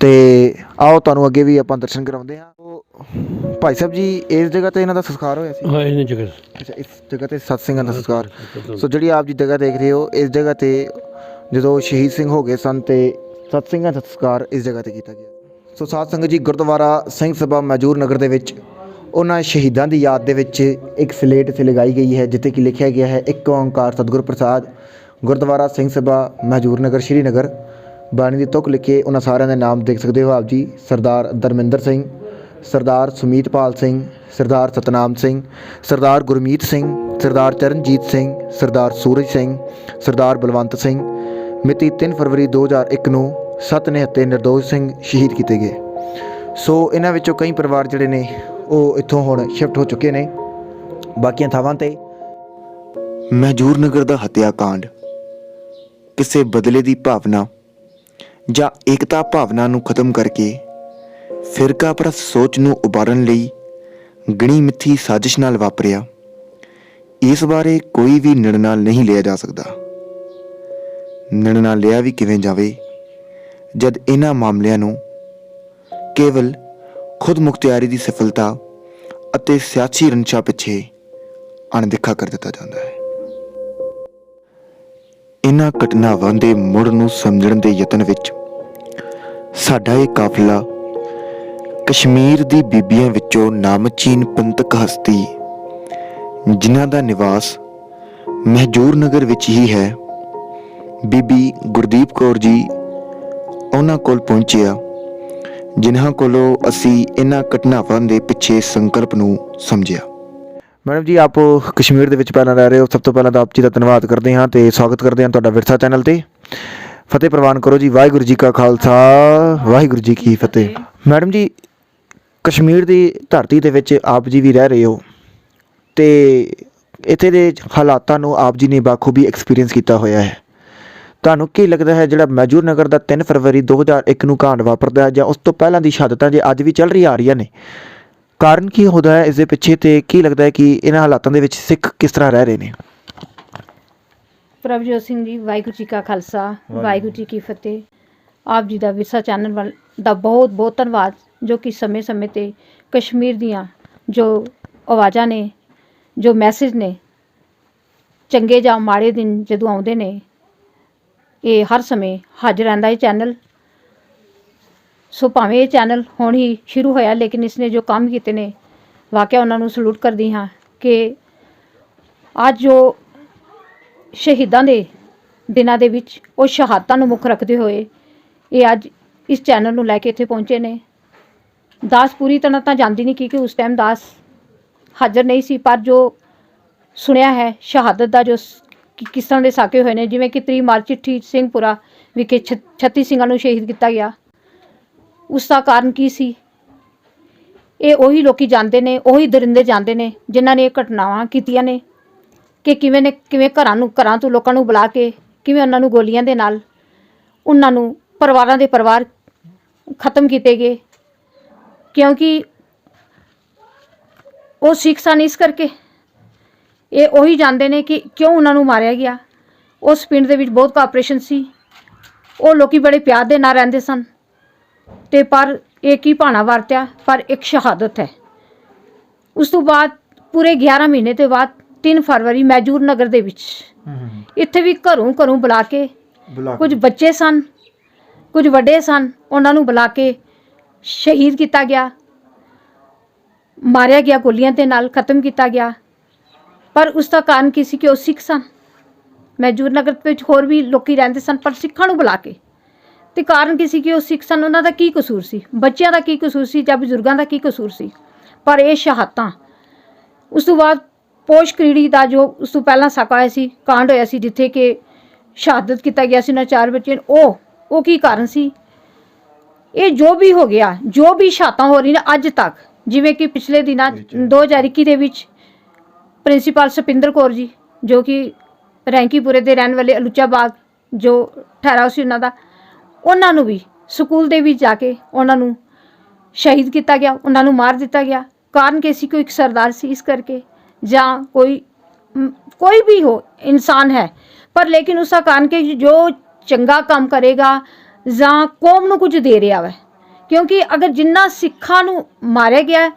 ਤੇ ਆਓ ਤੁਹਾਨੂੰ ਅੱਗੇ ਵੀ ਆਪਾਂ ਦਰਸ਼ਨ ਕਰਾਉਂਦੇ ਹਾਂ। ਭਾਈ ਸਾਹਿਬ ਜੀ ਇਸ ਜਗ੍ਹਾ ਤੇ ਇਹਨਾਂ ਦਾ ਸੰਸਕਾਰ ਹੋਇਆ ਸੀ? ਹਾਂ ਇਹਨੇ ਜਗ੍ਹਾ ਅੱਛਾ, ਇਸ ਜਗ੍ਹਾ ਤੇ ਸਤ ਸਿੰਘਾਂ ਦਾ ਸੰਸਕਾਰ। ਸੋ ਜਿਹੜੀ ਆਪ ਜੀ ਜਗ੍ਹਾ ਦੇਖ ਰਹੇ ਹੋ, ਇਸ ਜਗ੍ਹਾ ਤੇ ਜਦੋਂ ਸ਼ਹੀਦ ਸਿੰਘ ਹੋ ਗਏ ਸਨ ਤੇ ਸਤ ਸਿੰਘਾਂ ਦਾ ਸੰਸਕਾਰ ਇਸ ਜਗ੍ਹਾ ਤੇ ਕੀਤਾ ਗਿਆ। ਸੋ ਸਾਧ ਸੰਗਤ ਜੀ, ਗੁਰਦੁਆਰਾ ਸਿੰਘ ਸਭਾ ਮਹਿਜੂਰ ਨਗਰ ਦੇ ਵਿੱਚ ਉਹਨਾਂ ਸ਼ਹੀਦਾਂ ਦੀ ਯਾਦ ਦੇ ਵਿੱਚ ਇੱਕ ਸਲੇਟ ਇੱਥੇ ਲਗਾਈ ਗਈ ਹੈ, ਜਿੱਥੇ ਕਿ ਲਿਖਿਆ ਗਿਆ ਹੈ ਇੱਕ ਓਂਕਾਰ ਸਤਿਗੁਰ ਪ੍ਰਸਾਦ, ਗੁਰਦੁਆਰਾ ਸਿੰਘ ਸਭਾ ਮਹਿਜੂਰ ਨਗਰ ਸ਼੍ਰੀਨਗਰ। ਬਾਣੀ ਦੀ ਤੁਕ ਲਿਖੇ ਉਹਨਾਂ ਸਾਰਿਆਂ ਦੇ ਨਾਮ ਦੇਖ ਸਕਦੇ ਹੋ ਆਪ ਜੀ। ਸਰਦਾਰ ਧਰਮਿੰਦਰ ਸਿੰਘ, ਸਰਦਾਰ ਸੁਮੀਤਪਾਲ ਸਿੰਘ, ਸਰਦਾਰ ਸਤਨਾਮ ਸਿੰਘ, ਸਰਦਾਰ ਗੁਰਮੀਤ ਸਿੰਘ, ਸਰਦਾਰ ਚਰਨਜੀਤ ਸਿੰਘ, ਸਰਦਾਰ ਸੂਰਜ ਸਿੰਘ, ਸਰਦਾਰ ਬਲਵੰਤ ਸਿੰਘ। ਮਿਤੀ 3 ਫਰਵਰੀ 2001 ਨੂੰ 7 ਨਿਹੱਥੇ ਨਿਰਦੋਸ਼ ਸਿੰਘ ਸ਼ਹੀਦ ਕੀਤੇ ਗਏ। ਸੋ ਇਹਨਾਂ ਵਿੱਚੋਂ ਕਈ ਪਰਿਵਾਰ ਜਿਹੜੇ ਨੇ ਉਹ ਇੱਥੋਂ ਹੁਣ ਸ਼ਿਫਟ ਹੋ ਚੁੱਕੇ ਨੇ ਬਾਕੀਆਂ ਥਾਵਾਂ ਤੇ। ਮਹਿਜੂਰ ਨਗਰ ਦਾ ਹੱਤਿਆਕਾਂਡ ਕਿਸੇ ਬਦਲੇ ਦੀ ਭਾਵਨਾ ਜਾਂ ਏਕਤਾ ਭਾਵਨਾ ਨੂੰ ਖਤਮ ਕਰਕੇ ਫਿਰਕਾਪਰਸਤ ਸੋਚ ਨੂੰ ਉਭਾਰਨ ਲਈ ਗਣੀ ਮਿੱਥੀ ਸਾਜ਼ਿਸ਼ ਨਾਲ ਵਾਪਰਿਆ। ਇਸ ਬਾਰੇ ਕੋਈ ਵੀ ਨਿਰਣਾ ਨਹੀਂ ਲਿਆ ਜਾ ਸਕਦਾ। ਨਿਰਣਾ ਲਿਆ ਵੀ ਕਿਵੇਂ ਜਾਵੇ ਜਦ ਇਹਨਾਂ ਮਾਮਲਿਆਂ ਨੂੰ ਕੇਵਲ ਖੁਦ ਮੁਖਤਿਆਰੀ ਦੀ ਸਫਲਤਾ ਅਤੇ ਸਿਆਸੀ ਰੰਚਾ ਪਿੱਛੇ ਅਣਦੇਖਾ ਕਰ ਦਿੱਤਾ ਜਾਂਦਾ ਹੈ। ਇਹਨਾਂ ਘਟਨਾਵਾਂ ਦੇ ਮੁੜ ਨੂੰ ਸਮਝਣ ਦੇ ਯਤਨ ਵਿੱਚ ਸਾਡਾ ਇਹ ਕਾਫਲਾ ਕਸ਼ਮੀਰ ਦੀ ਬੀਬੀਆਂ ਵਿੱਚੋਂ ਨਾਮਚੀਨ ਪੰਥਕ ਹਸਤੀ ਜਿਨ੍ਹਾਂ ਦਾ ਨਿਵਾਸ ਮਹਿਜੂਰ ਨਗਰ ਵਿੱਚ ਹੀ ਹੈ, ਬੀਬੀ ਗੁਰਦੀਪ ਕੌਰ ਜੀ, ਉਹਨਾਂ ਕੋਲ ਪਹੁੰਚਿਆ, ਜਿਨ੍ਹਾਂ ਕੋਲੋਂ ਅਸੀਂ ਇਹਨਾਂ ਘਟਨਾਵਾਂ ਦੇ ਪਿੱਛੇ ਸੰਕਲਪ ਨੂੰ ਸਮਝਿਆ। ਮੈਡਮ ਜੀ, ਆਪ ਕਸ਼ਮੀਰ ਦੇ ਵਿੱਚ ਪਹਿਲਾਂ ਰਹਿ ਰਹੇ ਹੋ। ਸਭ ਤੋਂ ਪਹਿਲਾਂ ਤਾਂ ਆਪ ਜੀ ਦਾ ਧੰਨਵਾਦ ਕਰਦੇ ਹਾਂ ਤੇ ਸਵਾਗਤ ਕਰਦੇ ਹਾਂ ਤੁਹਾਡਾ ਵਿਰਸਾ ਚੈਨਲ ਤੇ। ਫਤਿਹ ਪ੍ਰਵਾਨ ਕਰੋ ਜੀ। ਵਾਹਿਗੁਰੂ ਜੀ ਕਾ ਖਾਲਸਾ, ਵਾਹਿਗੁਰੂ ਜੀ ਕੀ ਫਤਿਹ। ਮੈਡਮ ਜੀ, ਕਸ਼ਮੀਰ ਦੀ ਧਰਤੀ ਦੇ ਵਿੱਚ ਆਪ ਜੀ ਵੀ ਰਹਿ ਰਹੇ ਹੋ ਤੇ ਇੱਥੇ ਦੇ ਹਾਲਾਤਾਂ ਨੂੰ ਆਪ ਜੀ ਨੇ ਬਾਖੂਬੀ ਐਕਸਪੀਰੀਅੰਸ ਕੀਤਾ ਹੋਇਆ ਹੈ। ਤੁਹਾਨੂੰ ਕੀ ਲੱਗਦਾ ਹੈ ਜਿਹੜਾ ਮਹਿਜੂਰ ਨਗਰ ਦਾ 3 ਫਰਵਰੀ 2001 ਨੂੰ ਕਾਂਡ ਵਾਪਰਦਾ ਹੈ ਜਾਂ ਉਸ ਤੋਂ ਪਹਿਲਾਂ ਦੀ ਸ਼ਹਾਦਤਾਂ ਜੇ ਅੱਜ ਵੀ ਚੱਲ ਰਹੀ ਆ ਰਹੀਆਂ ਨੇ, ਕਾਰਨ ਕੀ ਹੁੰਦਾ ਹੈ ਇਸ ਦੇ ਪਿੱਛੇ ਤੇ ਕੀ ਲੱਗਦਾ ਹੈ ਕਿ ਇਹਨਾਂ ਹਾਲਾਤਾਂ ਦੇ ਵਿੱਚ ਸਿੱਖ ਕਿਸ ਤਰ੍ਹਾਂ ਰਹਿ ਰਹੇ ਨੇ? ਪ੍ਰਭਜੋਤ ਸਿੰਘ ਜੀ, ਵਾਹਿਗੁਰੂ ਜੀ ਕਾ ਖਾਲਸਾ, ਵਾਹਿਗੁਰੂ ਜੀ ਕੀ ਫਤਿਹ। ਆਪ ਜੀ ਦਾ ਵਿਰਸਾ ਚੈਨਲ ਦਾ ਬਹੁਤ ਬਹੁਤ ਧੰਨਵਾਦ, ਜੋ ਕਿ ਸਮੇਂ-ਸਮੇਂ ਤੇ ਕਸ਼ਮੀਰ ਦੀਆਂ ਜੋ ਆਵਾਜ਼ਾਂ ਨੇ, ਜੋ ਮੈਸੇਜ ਨੇ, ਚੰਗੇ ਜਾਂ ਮਾੜੇ ਦਿਨ ਜਦੋਂ ਆਉਂਦੇ ਨੇ, ਇਹ ਹਰ ਸਮੇਂ ਹਾਜ਼ਰ ਰਹਿੰਦਾ ਇਹ ਚੈਨਲ। ਸੋ ਭਾਵੇਂ ਇਹ ਚੈਨਲ ਹੁਣ ਹੀ ਸ਼ੁਰੂ ਹੋਇਆ, ਲੇਕਿਨ ਇਸਨੇ ਜੋ ਕੰਮ ਕੀਤੇ ਨੇ, ਵਾਕਿਆ ਉਹਨਾਂ ਨੂੰ ਸਲੂਟ ਕਰਦੀ ਹਾਂ ਕਿ ਅੱਜ ਜੋ ਸ਼ਹੀਦਾਂ ਦੇ ਦਿਨਾਂ ਦੇ ਵਿੱਚ ਉਹ ਸ਼ਹਾਦਤਾਂ ਨੂੰ ਮੁੱਖ ਰੱਖਦੇ ਹੋਏ ਇਹ ਅੱਜ ਇਸ ਚੈਨਲ ਨੂੰ ਲੈ ਕੇ ਇੱਥੇ ਪਹੁੰਚੇ ਨੇ। ਦਾਸ ਪੂਰੀ ਤਰ੍ਹਾਂ ਤਾਂ ਜਾਂਦੀ ਨਹੀਂ ਕਿਉਂਕਿ ਉਸ ਟਾਈਮ ਦਾਸ ਹਾਜ਼ਰ ਨਹੀਂ ਸੀ, ਪਰ ਜੋ ਸੁਣਿਆ ਹੈ ਸ਼ਹਾਦਤ ਦਾ ਜੋ ਕਿਸ ਤਰ੍ਹਾਂ ਦੇ ਸਾਕੇ ਹੋਏ ਨੇ, ਜਿਵੇਂ ਕਿ 3 ਮਾਰਚ ਚਿੱਠੀ ਸਿੰਘਪੁਰਾ ਵਿਖੇ 36 ਸਿੰਘਾਂ ਨੂੰ ਸ਼ਹੀਦ ਕੀਤਾ ਗਿਆ। ਉਸ ਦਾ ਕਾਰਨ ਕੀ ਸੀ? ਇਹ ਉਹੀ ਲੋਕੀ ਜਾਣਦੇ ਨੇ, ਉਹੀ ਦਰਿੰਦੇ ਜਾਣਦੇ ਨੇ ਜਿਨ੍ਹਾਂ ਨੇ ਇਹ ਘਟਨਾਵਾਂ ਕੀਤੀਆਂ ਨੇ ਕਿ ਕਿਵੇਂ ਘਰਾਂ ਤੋਂ ਲੋਕਾਂ ਨੂੰ ਬੁਲਾ ਕੇ ਕਿਵੇਂ ਉਹਨਾਂ ਨੂੰ ਗੋਲੀਆਂ ਦੇ ਨਾਲ ਉਹਨਾਂ ਨੂੰ ਪਰਿਵਾਰਾਂ ਦੇ ਪਰਿਵਾਰ ਖਤਮ ਕੀਤੇ ਗਏ, ਕਿਉਂਕਿ ਉਹ ਸਿੱਖ ਸਨ। ਇਸ ਕਰਕੇ ਇਹ ਉਹੀ ਜਾਣਦੇ ਨੇ ਕਿ ਕਿਉਂ ਉਹਨਾਂ ਨੂੰ ਮਾਰਿਆ ਗਿਆ। ਉਸ ਪਿੰਡ ਦੇ ਵਿੱਚ ਬਹੁਤ ਕਾਪਰੇਸ਼ਨ ਸੀ, ਉਹ ਲੋਕੀ ਬੜੇ ਪਿਆਰ ਦੇ ਨਾਲ ਰਹਿੰਦੇ ਸਨ ਤੇ ਪਰ ਇਹ ਕੀ ਭਾਣਾ ਵਰਤਿਆ, ਪਰ ਇੱਕ ਸ਼ਹਾਦਤ ਹੈ। ਉਸ ਤੋਂ ਬਾਅਦ ਪੂਰੇ 11 ਮਹੀਨੇ ਤੋਂ ਬਾਅਦ 3 ਫਰਵਰੀ ਮਹਿਜੂਰ ਨਗਰ ਦੇ ਵਿੱਚ ਇੱਥੇ ਵੀ ਘਰੋਂ ਬੁਲਾ ਕੇ ਕੁਝ ਬੱਚੇ ਸਨ, ਕੁਝ ਵੱਡੇ ਸਨ, ਉਹਨਾਂ ਨੂੰ ਬੁਲਾ ਕੇ ਸ਼ਹੀਦ ਕੀਤਾ ਗਿਆ, ਮਾਰਿਆ ਗਿਆ, ਗੋਲੀਆਂ ਦੇ ਨਾਲ ਖਤਮ ਕੀਤਾ ਗਿਆ। ਪਰ ਉਸ ਦਾ ਕਾਰਨ ਕੀ ਸੀ ਕਿ ਉਹ ਸਿੱਖ ਸਨ। ਮਹਿਜੂਰ ਨਗਰ ਵਿੱਚ ਹੋਰ ਵੀ ਲੋਕੀ ਰਹਿੰਦੇ ਸਨ, ਪਰ ਸਿੱਖਾਂ ਨੂੰ ਬੁਲਾ ਕੇ, ਤੇ ਕਾਰਨ ਕੀ ਸੀ ਕਿ ਉਹ ਸਿੱਖ ਸਨ। ਉਹਨਾਂ ਦਾ ਕੀ ਕਸੂਰ ਸੀ? ਬੱਚਿਆਂ ਦਾ ਕੀ ਕਸੂਰ ਸੀ ਜਾਂ ਬਜ਼ੁਰਗਾਂ ਦਾ ਕੀ ਕਸੂਰ ਸੀ? ਪਰ ਇਹ ਸ਼ਹਾਦਤਾਂ। ਉਸ ਤੋਂ ਬਾਅਦ ਪੋਸ਼ ਕਰੀੜੀ ਦਾ ਜੋ ਉਸ ਤੋਂ ਪਹਿਲਾਂ ਸਾਕਾ ਹੋਇਆ ਸੀ, ਕਾਂਡ ਹੋਇਆ ਸੀ, ਜਿੱਥੇ ਕਿ ਸ਼ਹਾਦਤ ਕੀਤਾ ਗਿਆ ਸੀ ਉਹਨਾਂ 4 ਬੱਚਿਆਂ ਨੂੰ, ਉਹ ਕੀ ਕਾਰਨ ਸੀ? ਇਹ ਜੋ ਵੀ ਹੋ ਗਿਆ, ਜੋ ਵੀ ਸ਼ਹਾਦਤਾਂ ਹੋ ਰਹੀਆਂ ਨੇ ਅੱਜ ਤੱਕ, ਜਿਵੇਂ ਕਿ ਪਿਛਲੇ ਦਿਨਾਂ 2021 ਦੇ ਵਿੱਚ ਪ੍ਰਿੰਸੀਪਲ ਸਪਿੰਦਰ ਕੌਰ ਜੀ, ਜੋ ਕਿ ਰੈਂਕੀਪੁਰੇ ਦੇ ਰਹਿਣ ਵਾਲੇ ਅਲੂਚਾ ਬਾਗ ਜੋ ਠਹਿਰਾਓ ਸੀ ਉਹਨਾਂ ਨੂੰ ਵੀ ਸਕੂਲ ਦੇ ਵਿੱਚ ਜਾ ਕੇ ਉਹਨਾਂ ਨੂੰ ਸ਼ਹੀਦ ਕੀਤਾ ਗਿਆ, ਉਹਨਾਂ ਨੂੰ ਮਾਰ ਦਿੱਤਾ ਗਿਆ। ਕਾਰਨ ਕੀ ਸੀ? ਕੋਈ ਇੱਕ ਸਰਦਾਰ ਸੀ, ਇਸ ਕਰਕੇ, ਜਾਂ ਕੋਈ ਵੀ ਹੋ ਇਨਸਾਨ ਹੈ, ਪਰ ਲੇਕਿਨ ਉਸ ਦਾ ਕਾਰਨ ਕਿ ਜੋ ਚੰਗਾ ਕੰਮ ਕਰੇਗਾ ਜਾਂ ਕੌਮ ਨੂੰ ਕੁਝ ਦੇ ਰਿਹਾ ਹੈ, ਕਿਉਂਕਿ ਅਗਰ ਜਿੰਨਾ ਸਿੱਖਾਂ ਨੂੰ ਮਾਰਿਆ ਗਿਆ,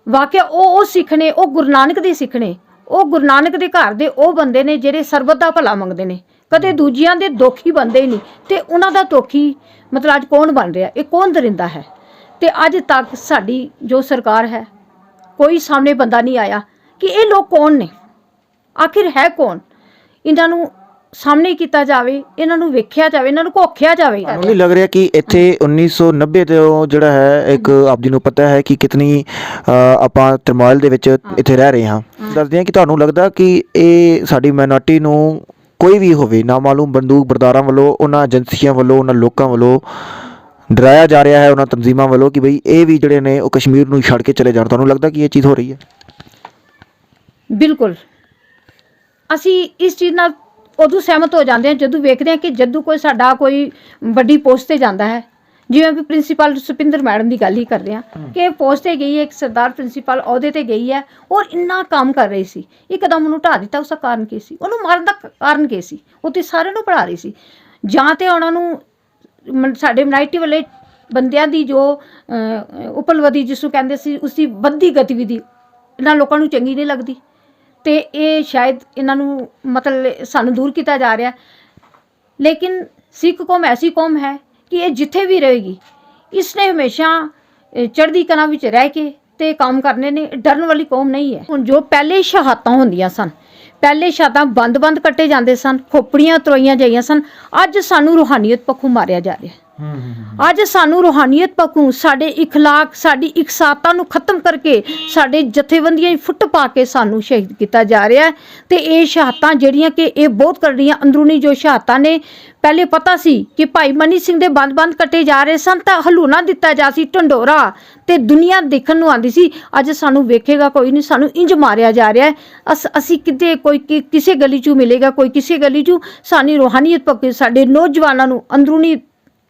ਵਾਕਿਆ ਉਹ ਸਿੱਖ ਨੇ, ਉਹ ਗੁਰੂ ਨਾਨਕ ਦੇ ਸਿੱਖ ਨੇ, ਉਹ ਗੁਰੂ ਨਾਨਕ ਦੇ ਘਰ ਦੇ ਉਹ ਬੰਦੇ ਨੇ ਜਿਹੜੇ ਸਰਬਤ ਦਾ ਭਲਾ ਮੰਗਦੇ ਨੇ, ਕਦੇ ਦੂਜਿਆਂ ਦੇ ਦੋਖੀ ਬਣਦੇ ਹੀ ਨਹੀਂ। ਤੇ ਉਹਨਾਂ ਦਾ ਦੋਖੀ ਮਤਲਬ ਅੱਜ ਕੌਣ ਬਣ ਰਿਹਾ, ਇਹ ਕੌਣ ਦਰਿੰਦਾ ਹੈ? ਤੇ ਅੱਜ ਤੱਕ ਸਾਡੀ ਜੋ ਸਰਕਾਰ ਹੈ, ਕੋਈ ਸਾਹਮਣੇ ਬੰਦਾ ਨਹੀਂ ਆਇਆ ਕਿ ਇਹ ਲੋਕ ਕੌਣ ਨੇ, ਆਖਿਰ ਹੈ ਕੌਣ। ਇਹਨਾਂ ਨੂੰ ਸਾਹਮਣੇ ਕੀਤਾ ਜਾਵੇ, ਇਹਨਾਂ ਨੂੰ ਵੇਖਿਆ ਜਾਵੇ, ਇਹਨਾਂ ਨੂੰ ਘੋਖਿਆ ਜਾਵੇ। ਤੁਹਾਨੂੰ ਨਹੀਂ ਲੱਗ ਰਿਹਾ ਕਿ ਇੱਥੇ 1990 ਤੋਂ ਜਿਹੜਾ ਹੈ ਇੱਕ ਆਪ ਜੀ ਨੂੰ ਪਤਾ ਹੈ ਕਿ ਕਿਤਨੀ ਆਪਾਂ ਟਰਮੋਇਲ ਦੇ ਵਿੱਚ ਇੱਥੇ ਰਹਿ ਰਹੇ ਹਾਂ, ਦੱਸਦੇ ਹਾਂ ਕਿ ਤੁਹਾਨੂੰ ਲੱਗਦਾ ਕਿ ਇਹ ਸਾਡੀ ਮਾਈਨੋਰਟੀ ਨੂੰ ਕੋਈ ਵੀ ਹੋਵੇ ਨਾਮਾਲੂਮ ਬੰਦੂਕ ਬਰਦਾਰਾਂ ਵੱਲੋਂ, ਉਹਨਾਂ ਏਜੰਸੀਆਂ ਵੱਲੋਂ, ਉਹਨਾਂ ਲੋਕਾਂ ਵੱਲੋਂ ਡਰਾਇਆ ਜਾ ਰਿਹਾ ਹੈ, ਉਹਨਾਂ ਤਨਜ਼ੀਮਾਂ ਵੱਲੋਂ ਕਿ ਬਈ ਇਹ ਵੀ ਜਿਹੜੇ ਨੇ ਉਹ ਕਸ਼ਮੀਰ ਨੂੰ ਛੱਡ ਕੇ ਚਲੇ ਜਾਣ? ਤੁਹਾਨੂੰ ਲੱਗਦਾ ਕਿ ਇਹ ਚੀਜ਼ ਹੋ ਰਹੀ ਹੈ? ਬਿਲਕੁਲ, ਅਸੀਂ ਇਸ ਚੀਜ਼ ਨਾਲ ਉਦੋਂ ਸਹਿਮਤ ਹੋ ਜਾਂਦੇ ਹਾਂ ਜਦੋਂ ਵੇਖਦੇ ਹਾਂ ਕਿ ਜਦੋਂ ਕੋਈ ਸਾਡਾ ਕੋਈ ਵੱਡੀ ਪੋਸਟ 'ਤੇ ਜਾਂਦਾ ਹੈ, ਜਿਵੇਂ ਵੀ ਪ੍ਰਿੰਸੀਪਲ ਸੁਪਿੰਦਰ ਮੈਡਮ ਦੀ ਗੱਲ ਹੀ ਕਰਦੇ ਹਾਂ ਕਿ ਪੋਸਟ 'ਤੇ ਗਈ ਹੈ, ਇੱਕ ਸਰਦਾਰ ਪ੍ਰਿੰਸੀਪਲ ਅਹੁਦੇ 'ਤੇ ਗਈ ਹੈ ਔਰ ਇੰਨਾ ਕੰਮ ਕਰ ਰਹੀ ਸੀ, ਇੱਕਦਮ ਉਹਨੂੰ ਢਾਹ ਦਿੱਤਾ। ਉਸਦਾ ਕਾਰਨ ਕੀ ਸੀ? ਉਹਨੂੰ ਮਾਰਨ ਦਾ ਕਾਰਨ ਕੀ ਸੀ? ਉਹ ਤੇ ਸਾਰਿਆਂ ਨੂੰ ਪੜ੍ਹਾ ਰਹੀ ਸੀ। ਜਾਂ ਤੇ ਉਹਨਾਂ ਨੂੰ ਸਾਡੇ ਮਿਨਾਇਟੀ ਵਾਲੇ ਬੰਦਿਆਂ ਦੀ ਜੋ ਉਪਲਬਧੀ ਜਿਸਨੂੰ ਕਹਿੰਦੇ ਸੀ, ਉਸਦੀ ਵੱਧਦੀ ਗਤੀਵਿਧੀ ਇਹਨਾਂ ਲੋਕਾਂ ਨੂੰ ਚੰਗੀ ਨਹੀਂ ਲੱਗਦੀ, ਤੇ ਇਹ ਸ਼ਾਇਦ ਇਹਨਾਂ ਨੂੰ ਮਤਲਬ ਸਾਨੂੰ ਦੂਰ ਕੀਤਾ ਜਾ ਰਿਹਾ। ਲੇਕਿਨ ਸਿੱਖ ਕੌਮ ਐਸੀ ਕੌਮ ਹੈ ਕਿ ਇਹ ਜਿੱਥੇ ਵੀ ਰਹੇਗੀ, ਇਸਨੇ ਹਮੇਸ਼ਾ ਚੜ੍ਹਦੀ ਕਲਾ ਵਿੱਚ ਰਹਿ ਕੇ ਤੇ ਕੰਮ ਕਰਨੇ ਨੇ, ਡਰਨ ਵਾਲੀ ਕੌਮ ਨਹੀਂ ਹੈ। ਹੁਣ ਜੋ ਪਹਿਲੇ ਸ਼ਹਾਦਤਾਂ ਹੁੰਦੀਆਂ ਸਨ, ਪਹਿਲੇ ਸ਼ਹਾਦਤਾਂ ਬੰਦ ਕੱਟੇ ਜਾਂਦੇ ਸਨ, ਖੋਪੜੀਆਂ ਤਰੋਈਆਂ ਜਾਈਆਂ ਸਨ, ਅੱਜ ਸਾਨੂੰ ਰੂਹਾਨੀਅਤ ਪੱਖੋਂ ਮਾਰਿਆ ਜਾ ਰਿਹਾ। ਅੱਜ ਸਾਨੂੰ ਰੂਹਾਨੀਅਤ ਪੱਖੋਂ ਸਾਡੇ ਇਖਲਾਕ, ਸਾਡੀ ਇਕਸਾਰਤਾ ਨੂੰ ਖਤਮ ਕਰਕੇ ਸਾਡੇ ਜਥੇਬੰਦੀਆਂ ਫੁੱਟ ਪਾ ਕੇ ਸਾਨੂੰ ਸ਼ਹੀਦ ਕੀਤਾ ਜਾ ਰਿਹਾ। ਤੇ ਇਹ ਸ਼ਹਾਦਤਾਂ ਜਿਹੜੀਆਂ ਕਿ ਇਹ ਬਹੁਤ ਕਰੜੀਆਂ ਅੰਦਰੂਨੀ ਜੋ ਸ਼ਹਾਦਤਾਂ ਨੇ, ਪਹਿਲੇ ਪਤਾ ਸੀ ਕਿ ਭਾਈ ਮਨੀ ਸਿੰਘ ਦੇ ਬੰਦ ਕੱਟੇ ਜਾ ਰਹੇ ਸਨ ਤਾਂ ਹਲੂਣਾ ਦਿੱਤਾ ਜਾ ਸੀ, ਢੰਡੋਰਾ, ਤੇ ਦੁਨੀਆ ਦੇਖਣ ਨੂੰ ਆਉਂਦੀ ਸੀ। ਅੱਜ ਸਾਨੂੰ ਵੇਖੇਗਾ ਕੋਈ ਨਹੀਂ, ਸਾਨੂੰ ਇੰਜ ਮਾਰਿਆ ਜਾ ਰਿਹਾ ਹੈ। ਅਸੀਂ ਕਿਤੇ ਕੋਈ ਕਿਸੇ ਗਲੀ 'ਚੋਂ ਮਿਲੇਗਾ, ਕੋਈ ਕਿਸੇ ਗਲੀ 'ਚੋਂ। ਸਾਡੀ ਰੂਹਾਨੀਅਤ ਪੱਖੋਂ ਸਾਡੇ ਨੌਜਵਾਨਾਂ ਨੂੰ ਅੰਦਰੂਨੀ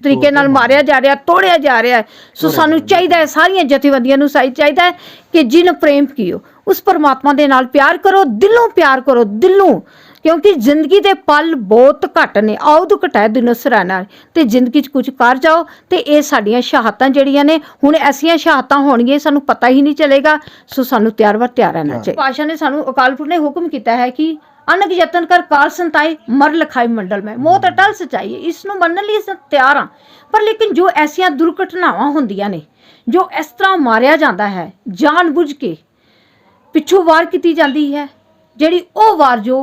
ਤਰੀਕੇ ਨਾਲ ਮਾਰਿਆ ਜਾ ਰਿਹਾ, ਤੋੜਿਆ ਜਾ ਰਿਹਾ। ਸੋ ਸਾਨੂੰ ਚਾਹੀਦਾ ਹੈ, ਸਾਰੀਆਂ ਜਥੇਬੰਦੀਆਂ ਨੂੰ ਚਾਹੀਦਾ ਹੈ ਕਿ ਜਿਨ ਪ੍ਰੇਮ ਕੀਓ ਉਸ ਪਰਮਾਤਮਾ ਦੇ ਨਾਲ ਪਿਆਰ ਕਰੋ, ਦਿਲੋਂ ਪਿਆਰ ਕਰੋ, ਦਿਲੋਂ, ਕਿਉਂਕਿ ਜ਼ਿੰਦਗੀ ਦੇ ਪਲ ਬਹੁਤ ਘੱਟ ਨੇ। ਆਉਦ ਘਟਾਏ ਦਿਨੋਂ ਸਰਾਣਾ, ਤੇ ਜ਼ਿੰਦਗੀ 'ਚ ਕੁਝ ਕਰ ਜਾਓ। ਤੇ ਇਹ ਸਾਡੀਆਂ ਸ਼ਹਾਦਤਾਂ ਜਿਹੜੀਆਂ ਨੇ, ਹੁਣ ਐਸੀਆਂ ਸ਼ਹਾਦਤਾਂ ਹੋਣਗੀਆਂ ਸਾਨੂੰ ਪਤਾ ਹੀ ਨਹੀਂ ਚੱਲੇਗਾ। ਸੋ ਸਾਨੂੰ ਤਿਆਰ ਰਹਿਣਾ ਚਾਹੀਦਾ। ਪਾਸ਼ਾ ਨੇ ਸਾਨੂੰ, ਅਕਾਲ ਪੁਰਖ ਨੇ ਹੁਕਮ ਕੀਤਾ ਹੈ ਕਿ ਅਨਕ ਯਤਨ ਕਰ ਕਾਲ ਸੰਤਾਏ ਮਰ ਲਖਾਈ ਮੰਡਲ ਮੈਂ। ਮੌਤ ਅਟਲ ਸੱਚਾਈ ਹੈ, ਇਸ ਨੂੰ ਮੰਨਣ ਲਈ ਅਸੀਂ ਤਿਆਰ ਹਾਂ। ਪਰ ਲੇਕਿਨ ਜੋ ਐਸੀਆਂ ਦੁਰਘਟਨਾਵਾਂ ਹੁੰਦੀਆਂ ਨੇ, ਜੋ ਇਸ ਤਰ੍ਹਾਂ ਮਾਰਿਆ ਜਾਂਦਾ ਹੈ ਜਾਣ ਬੁੱਝ ਕੇ, ਪਿੱਛੋਂ ਵਾਰ ਕੀਤੀ ਜਾਂਦੀ ਹੈ, ਜਿਹੜੀ ਉਹ ਵਾਰ ਜੋ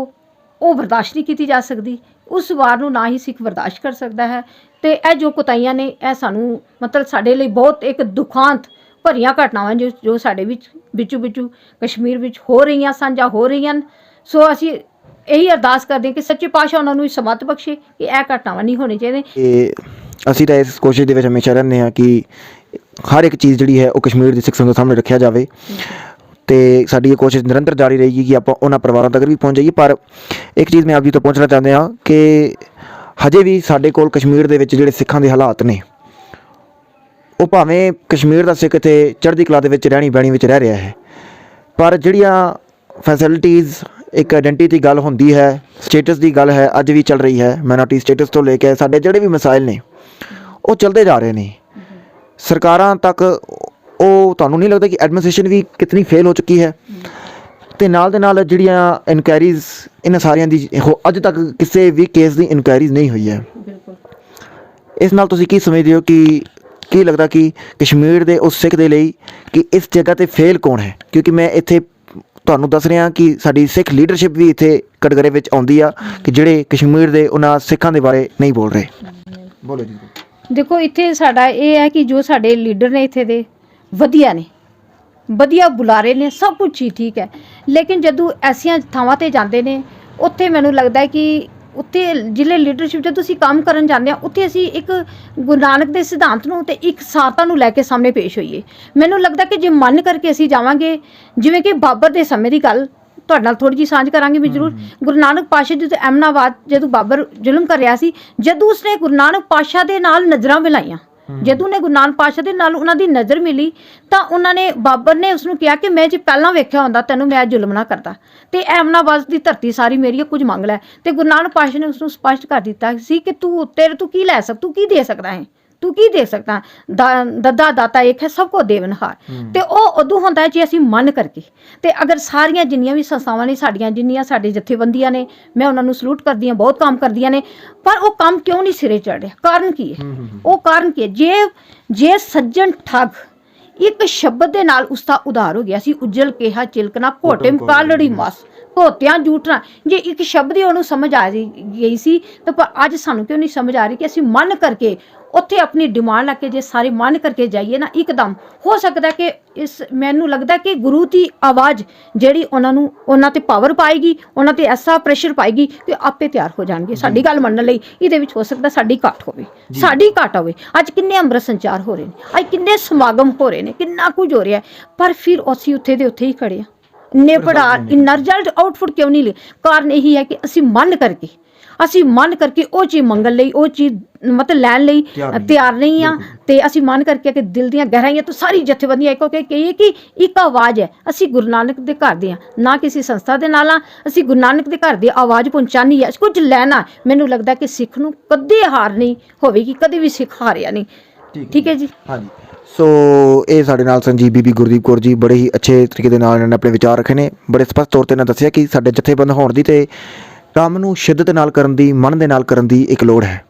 ਉਹ ਬਰਦਾਸ਼ਤ ਨਹੀਂ ਕੀਤੀ ਜਾ ਸਕਦੀ, ਉਸ ਵਾਰ ਨੂੰ ਨਾ ਹੀ ਸਿੱਖ ਬਰਦਾਸ਼ਤ ਕਰ ਸਕਦਾ ਹੈ। ਤੇ ਇਹ ਜੋ ਕੁਤਾਈਆਂ ਨੇ, ਇਹ ਸਾਨੂੰ ਮਤਲਬ ਸਾਡੇ ਲਈ ਬਹੁਤ ਇੱਕ ਦੁਖਾਂਤ ਭਰੀਆਂ ਘਟਨਾਵਾਂ ਜੋ ਸਾਡੇ ਵਿੱਚੋਂ ਕਸ਼ਮੀਰ ਵਿੱਚ ਹੋ ਰਹੀਆਂ ਸਨ ਜਾਂ ਹੋ ਰਹੀਆਂ। ਸੋ ਅਸੀਂ ਇਹੀ ਅਰਦਾਸ ਕਰਦੇ ਹਾਂ ਕਿ ਸੱਚੇ ਪਾਤਸ਼ਾਹ ਉਹਨਾਂ ਨੂੰ ਸਮਤ ਬਖਸ਼ੇ ਕਿ ਇਹ ਘਟਨਾਵਾਂ ਨਹੀਂ ਹੋਣੀ ਚਾਹੀਦੀਆਂ। ਅਸੀਂ ਤਾਂ ਇਸ ਕੋਸ਼ਿਸ਼ ਦੇ ਵਿੱਚ ਹਮੇਸ਼ਾ ਰਹਿੰਦੇ ਹਾਂ ਕਿ ਹਰ ਇੱਕ ਚੀਜ਼ ਜਿਹੜੀ ਹੈ ਉਹ ਕਸ਼ਮੀਰ ਦੀ ਸਿੱਖ ਸੰਗਤ ਸਾਹਮਣੇ ਰੱਖਿਆ ਜਾਵੇ, ਤੇ ਸਾਡੀ ਇਹ ਕੋਸ਼ਿਸ਼ ਨਿਰੰਤਰ ਜਾਰੀ ਰਹੇਗੀ ਕਿ ਆਪਾਂ ਉਹਨਾਂ ਪਰਿਵਾਰਾਂ ਤੱਕ ਵੀ ਪਹੁੰਚ ਜਾਈਏ। ਪਰ ਇੱਕ ਚੀਜ਼ ਮੈਂ ਆਪ ਜੀ ਤੋਂ ਪੁੱਛਣਾ ਚਾਹੁੰਦੇ ਹਾਂ ਕਿ ਹਜੇ ਵੀ ਸਾਡੇ ਕੋਲ ਕਸ਼ਮੀਰ ਦੇ ਵਿੱਚ ਜਿਹੜੇ ਸਿੱਖਾਂ ਦੇ ਹਾਲਾਤ ਨੇ, ਉਹ ਭਾਵੇਂ ਕਸ਼ਮੀਰ ਦਾ ਸਿੱਖ ਇੱਥੇ ਚੜ੍ਹਦੀ ਕਲਾ ਦੇ ਵਿੱਚ ਰਹਿਣੀ ਬਹਿਣੀ ਵਿੱਚ ਰਹਿ ਰਿਹਾ ਹੈ, ਪਰ ਜਿਹੜੀਆਂ ਫੈਸਿਲਿਟੀਜ਼, ਇੱਕ ਆਇਡੈਂਟੀਟੀ ਦੀ ਗੱਲ ਹੁੰਦੀ ਹੈ, ਸਟੇਟਸ ਦੀ ਗੱਲ ਹੈ, ਅੱਜ ਵੀ ਚੱਲ ਰਹੀ ਹੈ। ਮਾਈਨੋਰਟੀ ਸਟੇਟਸ ਤੋਂ ਲੈ ਕੇ ਸਾਡੇ ਜਿਹੜੇ ਵੀ ਮਸਾਇਲ ਨੇ ਉਹ ਚੱਲਦੇ ਜਾ ਰਹੇ ਨੇ ਸਰਕਾਰਾਂ ਤੱਕ। ਉਹ ਤੁਹਾਨੂੰ ਨਹੀਂ ਲੱਗਦਾ ਕਿ ਐਡਮਿਨਿਸਟ੍ਰੇਸ਼ਨ ਵੀ ਕਿਤਨੀ ਫੇਲ ਹੋ ਚੁੱਕੀ ਹੈ? ਤੇ ਨਾਲ ਦੇ ਨਾਲ ਜਿਹੜੀਆਂ ਇਨਕੁਆਇਰੀਜ਼ ਇਹਨਾਂ ਸਾਰਿਆਂ ਦੀ ਅੱਜ ਤੱਕ ਕਿਸੇ ਵੀ ਕੇਸ ਦੀ ਇਨਕੁਆਇਰੀਜ਼ ਨਹੀਂ ਹੋਈ ਹੈ। ਇਸ ਨਾਲ ਤੁਸੀਂ ਕੀ ਸਮਝਦੇ ਹੋ ਕਿ ਕੀ ਲੱਗਦਾ ਕਿ ਕਸ਼ਮੀਰ ਦੇ ਉਸ ਸਿੱਖ ਦੇ ਲਈ ਕਿ ਇਸ ਜਗ੍ਹਾ 'ਤੇ ਫੇਲ ਕੌਣ ਹੈ? ਕਿਉਂਕਿ ਮੈਂ ਇੱਥੇ ਤੁਹਾਨੂੰ ਦੱਸ ਰਿਹਾ ਕਿ ਸਾਡੀ ਸਿੱਖ ਲੀਡਰਸ਼ਿਪ ਵੀ ਇੱਥੇ ਕਟਘਰੇ ਵਿੱਚ ਆਉਂਦੀ ਆ ਕਿ ਜਿਹੜੇ ਕਸ਼ਮੀਰ ਦੇ ਉਹਨਾਂ ਸਿੱਖਾਂ ਦੇ ਬਾਰੇ ਨਹੀਂ ਬੋਲ ਰਹੇ। ਬੋਲੋ ਜੀ। ਦੇਖੋ, ਇੱਥੇ ਸਾਡਾ ਇਹ ਹੈ ਕਿ ਜੋ ਸਾਡੇ ਲੀਡਰ ਨੇ ਇੱਥੇ ਦੇ ਵਧੀਆ ਨੇ, ਵਧੀਆ ਬੁਲਾਰੇ ਨੇ, ਸਭ ਕੁਝ ਠੀਕ ਹੈ। ਲੇਕਿਨ ਜਦੋਂ ਐਸੀਆਂ ਥਾਵਾਂ 'ਤੇ ਜਾਂਦੇ ਨੇ, ਉੱਥੇ ਮੈਨੂੰ ਲੱਗਦਾ ਕਿ ਉੱਥੇ ਜ਼ਿਲ੍ਹੇ ਲੀਡਰਸ਼ਿਪ ਜਦੋਂ ਅਸੀਂ ਕੰਮ ਕਰਨ ਜਾਂਦੇ ਹਾਂ, ਉੱਥੇ ਅਸੀਂ ਇੱਕ ਗੁਰੂ ਨਾਨਕ ਦੇ ਸਿਧਾਂਤ ਨੂੰ ਤੇ ਇੱਕ ਸਾਰਤਾ ਨੂੰ ਲੈ ਕੇ ਸਾਹਮਣੇ ਪੇਸ਼ ਹੋਈਏ। ਮੈਨੂੰ ਲੱਗਦਾ ਕਿ ਜੇ ਮੰਨ ਕਰਕੇ ਅਸੀਂ ਜਾਵਾਂਗੇ, ਜਿਵੇਂ ਕਿ ਬਾਬਰ ਦੇ ਸਮੇਂ ਦੀ ਗੱਲ ਤੁਹਾਡੇ ਨਾਲ ਥੋੜ੍ਹੀ ਜਿਹੀ ਸਾਂਝ ਕਰਾਂਗੇ ਮੈਂ ਜ਼ਰੂਰ। ਗੁਰੂ ਨਾਨਕ ਪਾਤਸ਼ਾਹ ਜਦੋਂ ਅਹਿਮਦਾਬਾਦ ਜਦੋਂ ਬਾਬਰ ਜ਼ੁਲਮ ਕਰ ਰਿਹਾ ਸੀ, ਜਦੋਂ ਉਸਨੇ ਗੁਰੂ ਨਾਨਕ ਪਾਤਸ਼ਾਹ ਦੇ ਨਾਲ ਨਜ਼ਰਾਂ ਮਿਲਾਈਆਂ, ਜਦੋਂ ਨੇ ਗੁਰੂ ਨਾਨਕ ਪਾਤਸ਼ਾਹ ਦੇ ਨਾਲ ਉਹਨਾਂ ਦੀ ਨਜ਼ਰ ਮਿਲੀ, ਤਾਂ ਉਹਨਾਂ ਨੇ, ਬਾਬਰ ਨੇ ਉਸਨੂੰ ਕਿਹਾ ਕਿ ਮੈਂ ਜੇ ਪਹਿਲਾਂ ਵੇਖਿਆ ਹੁੰਦਾ ਤੈਨੂੰ ਮੈਂ ਜ਼ੁਲਮ ਨਾ ਕਰਦਾ, ਤੇ ਅਹਿਮਦਾਬਾਦ ਦੀ ਧਰਤੀ ਸਾਰੀ ਮੇਰੀ ਹੈ, ਕੁਝ ਮੰਗ ਲੈ। ਤੇ ਗੁਰੂ ਨਾਨਕ ਪਾਤਸ਼ਾਹ ਨੇ ਉਸਨੂੰ ਸਪਸ਼ਟ ਕਰ ਦਿੱਤਾ ਸੀ ਕਿ ਤੂੰ ਕੀ ਲੈ ਤੂੰ ਕੀ ਦੇ ਸਕਦਾ ਹੈ, ਤੂੰ ਕੀ ਦੇ ਸਕਦਾ, ਦੱਦਾ ਦਾਤਾ ਇੱਕ ਹੈ ਸਭ ਕੋ ਦੇਵਨਹਾਰ। ਤੇ ਉਹ ਉਦੋਂ ਹੁੰਦਾ ਜੇ ਅਸੀਂ ਮਨ ਕਰਕੇ, ਤੇ ਅਗਰ ਸਾਰੀਆਂ ਜਿੰਨੀਆਂ ਵੀ ਸੰਸਥਾਵਾਂ ਨੇ ਸਾਡੀਆਂ, ਜਿੰਨੀਆਂ ਸਾਡੇ ਜਥੇਬੰਦੀਆਂ ਨੇ, ਮੈਂ ਉਹਨਾਂ ਨੂੰ ਸਲੂਟ ਕਰਦੀ ਹਾਂ, ਬਹੁਤ ਕੰਮ ਕਰਦੀਆਂ ਨੇ, ਪਰ ਉਹ ਕੰਮ ਕਿਉਂ ਨਹੀਂ ਸਿਰੇ ਚੜ ਰਿਹਾ? ਕਾਰਨ ਕੀ ਹੈ? ਉਹ ਕਾਰਨ ਕੀ ਹੈ? ਜੇ ਸੱਜਣ ਠੱਗ ਇੱਕ ਸ਼ਬਦ ਦੇ ਨਾਲ ਉਸਦਾ ਉਧਾਰ ਹੋ ਗਿਆ ਸੀ, ਉਜਲ ਕਿਹਾ ਚਿਲਕਣਾ ਘੋਟੇ ਕਾਲੜੀ ਮਾਸ ਧੋਤਿਆਂ ਜੂਟਣਾ, ਜੇ ਇੱਕ ਸ਼ਬਦ ਹੀ ਉਹਨੂੰ ਸਮਝ ਆ ਗਈ ਸੀ, ਤਾਂ ਪਰ ਅੱਜ ਸਾਨੂੰ ਕਿਉਂ ਨਹੀਂ ਸਮਝ ਆ ਰਹੀ ਕਿ ਅਸੀਂ ਮਨ ਕਰਕੇ ਉੱਥੇ ਆਪਣੀ ਡਿਮਾਂਡ ਲਾ ਕੇ, ਜੇ ਸਾਰੇ ਮਨ ਕਰਕੇ ਜਾਈਏ ਨਾ, ਇੱਕਦਮ ਹੋ ਸਕਦਾ ਕਿ ਮੈਨੂੰ ਲੱਗਦਾ ਕਿ ਗੁਰੂ ਦੀ ਆਵਾਜ਼ ਜਿਹੜੀ ਉਹਨਾਂ ਤੇ ਪਾਵਰ ਪਾਏਗੀ, ਉਹਨਾਂ ਤੇ ਐਸਾ ਪ੍ਰੈਸ਼ਰ ਪਾਏਗੀ ਕਿ ਆਪੇ ਤਿਆਰ ਹੋ ਜਾਣਗੇ ਸਾਡੀ ਗੱਲ ਮੰਨਣ ਲਈ। ਇਹਦੇ ਵਿੱਚ ਹੋ ਸਕਦਾ ਸਾਡੀ ਘਾਟ ਹੋਵੇ, ਸਾਡੀ ਘਾਟ ਹੋਵੇ। ਅੱਜ ਕਿੰਨੇ ਅੰਮ੍ਰਿਤ ਸੰਚਾਰ ਹੋ ਰਹੇ ਨੇ, ਅੱਜ ਕਿੰਨੇ ਸਮਾਗਮ ਹੋ ਰਹੇ ਨੇ, ਕਿੰਨਾ ਕੁਝ ਹੋ ਰਿਹਾ, ਪਰ ਫਿਰ ਅਸੀਂ ਉੱਥੇ ਦੇ ਉੱਥੇ ਹੀ ਖੜੇ ਹਾਂ। ਇੰਨੇ ਪੜਾ ਇੰਨਾ ਰਿਜ਼ਲਟ ਆਊਟਪੁੱਟ ਕਿਉਂ ਨਹੀਂ ਲੈ? ਕਾਰਨ ਇਹੀ ਹੈ ਕਿ ਅਸੀਂ ਮਨ ਕਰਕੇ ਉਹ ਚੀਜ਼ ਮੰਗਣ ਲਈ, ਉਹ ਚੀਜ਼ ਮਤਲਬ ਲੈਣ ਲਈ ਤਿਆਰ ਨਹੀਂ ਆ। ਤੇ ਅਸੀਂ ਮਨ ਕਰਕੇ ਕਿ ਦਿਲ ਦੀਆਂ ਗਹਿਰਾਈਆਂ ਤੋਂ ਸਾਰੀ ਜਥੇਬੰਦੀਆਂ ਇੱਕੋ ਕਹੀਏ ਕਿ ਇੱਕ ਆਵਾਜ਼ ਹੈ, ਅਸੀਂ ਗੁਰੂ ਨਾਨਕ ਦੇ ਘਰ ਦੇ ਹਾਂ, ਨਾ ਕਿਸੇ ਸੰਸਥਾ ਦੇ ਨਾਲ ਆ, ਅਸੀਂ ਗੁਰੂ ਨਾਨਕ ਦੇ ਘਰ ਦੀ ਆਵਾਜ਼ ਪਹੁੰਚਾਉਣੀ ਹੈ, ਕੁਝ ਲੈਣਾ। ਮੈਨੂੰ ਲੱਗਦਾ ਕਿ ਸਿੱਖ ਨੂੰ ਕਦੇ ਹਾਰ ਨਹੀਂ ਹੋਵੇਗੀ, ਕਦੇ ਵੀ ਸਿੱਖ ਹਾਰਿਆ ਨਹੀਂ। ਠੀਕ ਹੈ ਜੀ। ਹਾਂਜੀ, ਸੋ ਇਹ ਸਾਡੇ ਨਾਲ ਸੰਜੀਵ ਬੀਬੀ ਗੁਰਦੀਪ ਕੌਰ ਜੀ ਬੜੇ ਹੀ ਅੱਛੇ ਤਰੀਕੇ ਦੇ ਨਾਲ ਇਹਨਾਂ ਨੇ ਆਪਣੇ ਵਿਚਾਰ ਰੱਖੇ ਨੇ। ਬੜੇ ਸਪਸ਼ਟ ਤੌਰ 'ਤੇ ਇਹਨਾਂ ਦੱਸਿਆ ਕਿ ਸਾਡੇ ਜਥੇਬੰਦ ਹੋਣ ਦੀ ਤੇ ਕੰਮ ਨੂੰ ਸ਼ਿੱਦਤ ਨਾਲ ਕਰਨ ਦੀ, ਮਨ ਦੇ ਨਾਲ ਕਰਨ ਦੀ ਇੱਕ ਲੋੜ ਹੈ।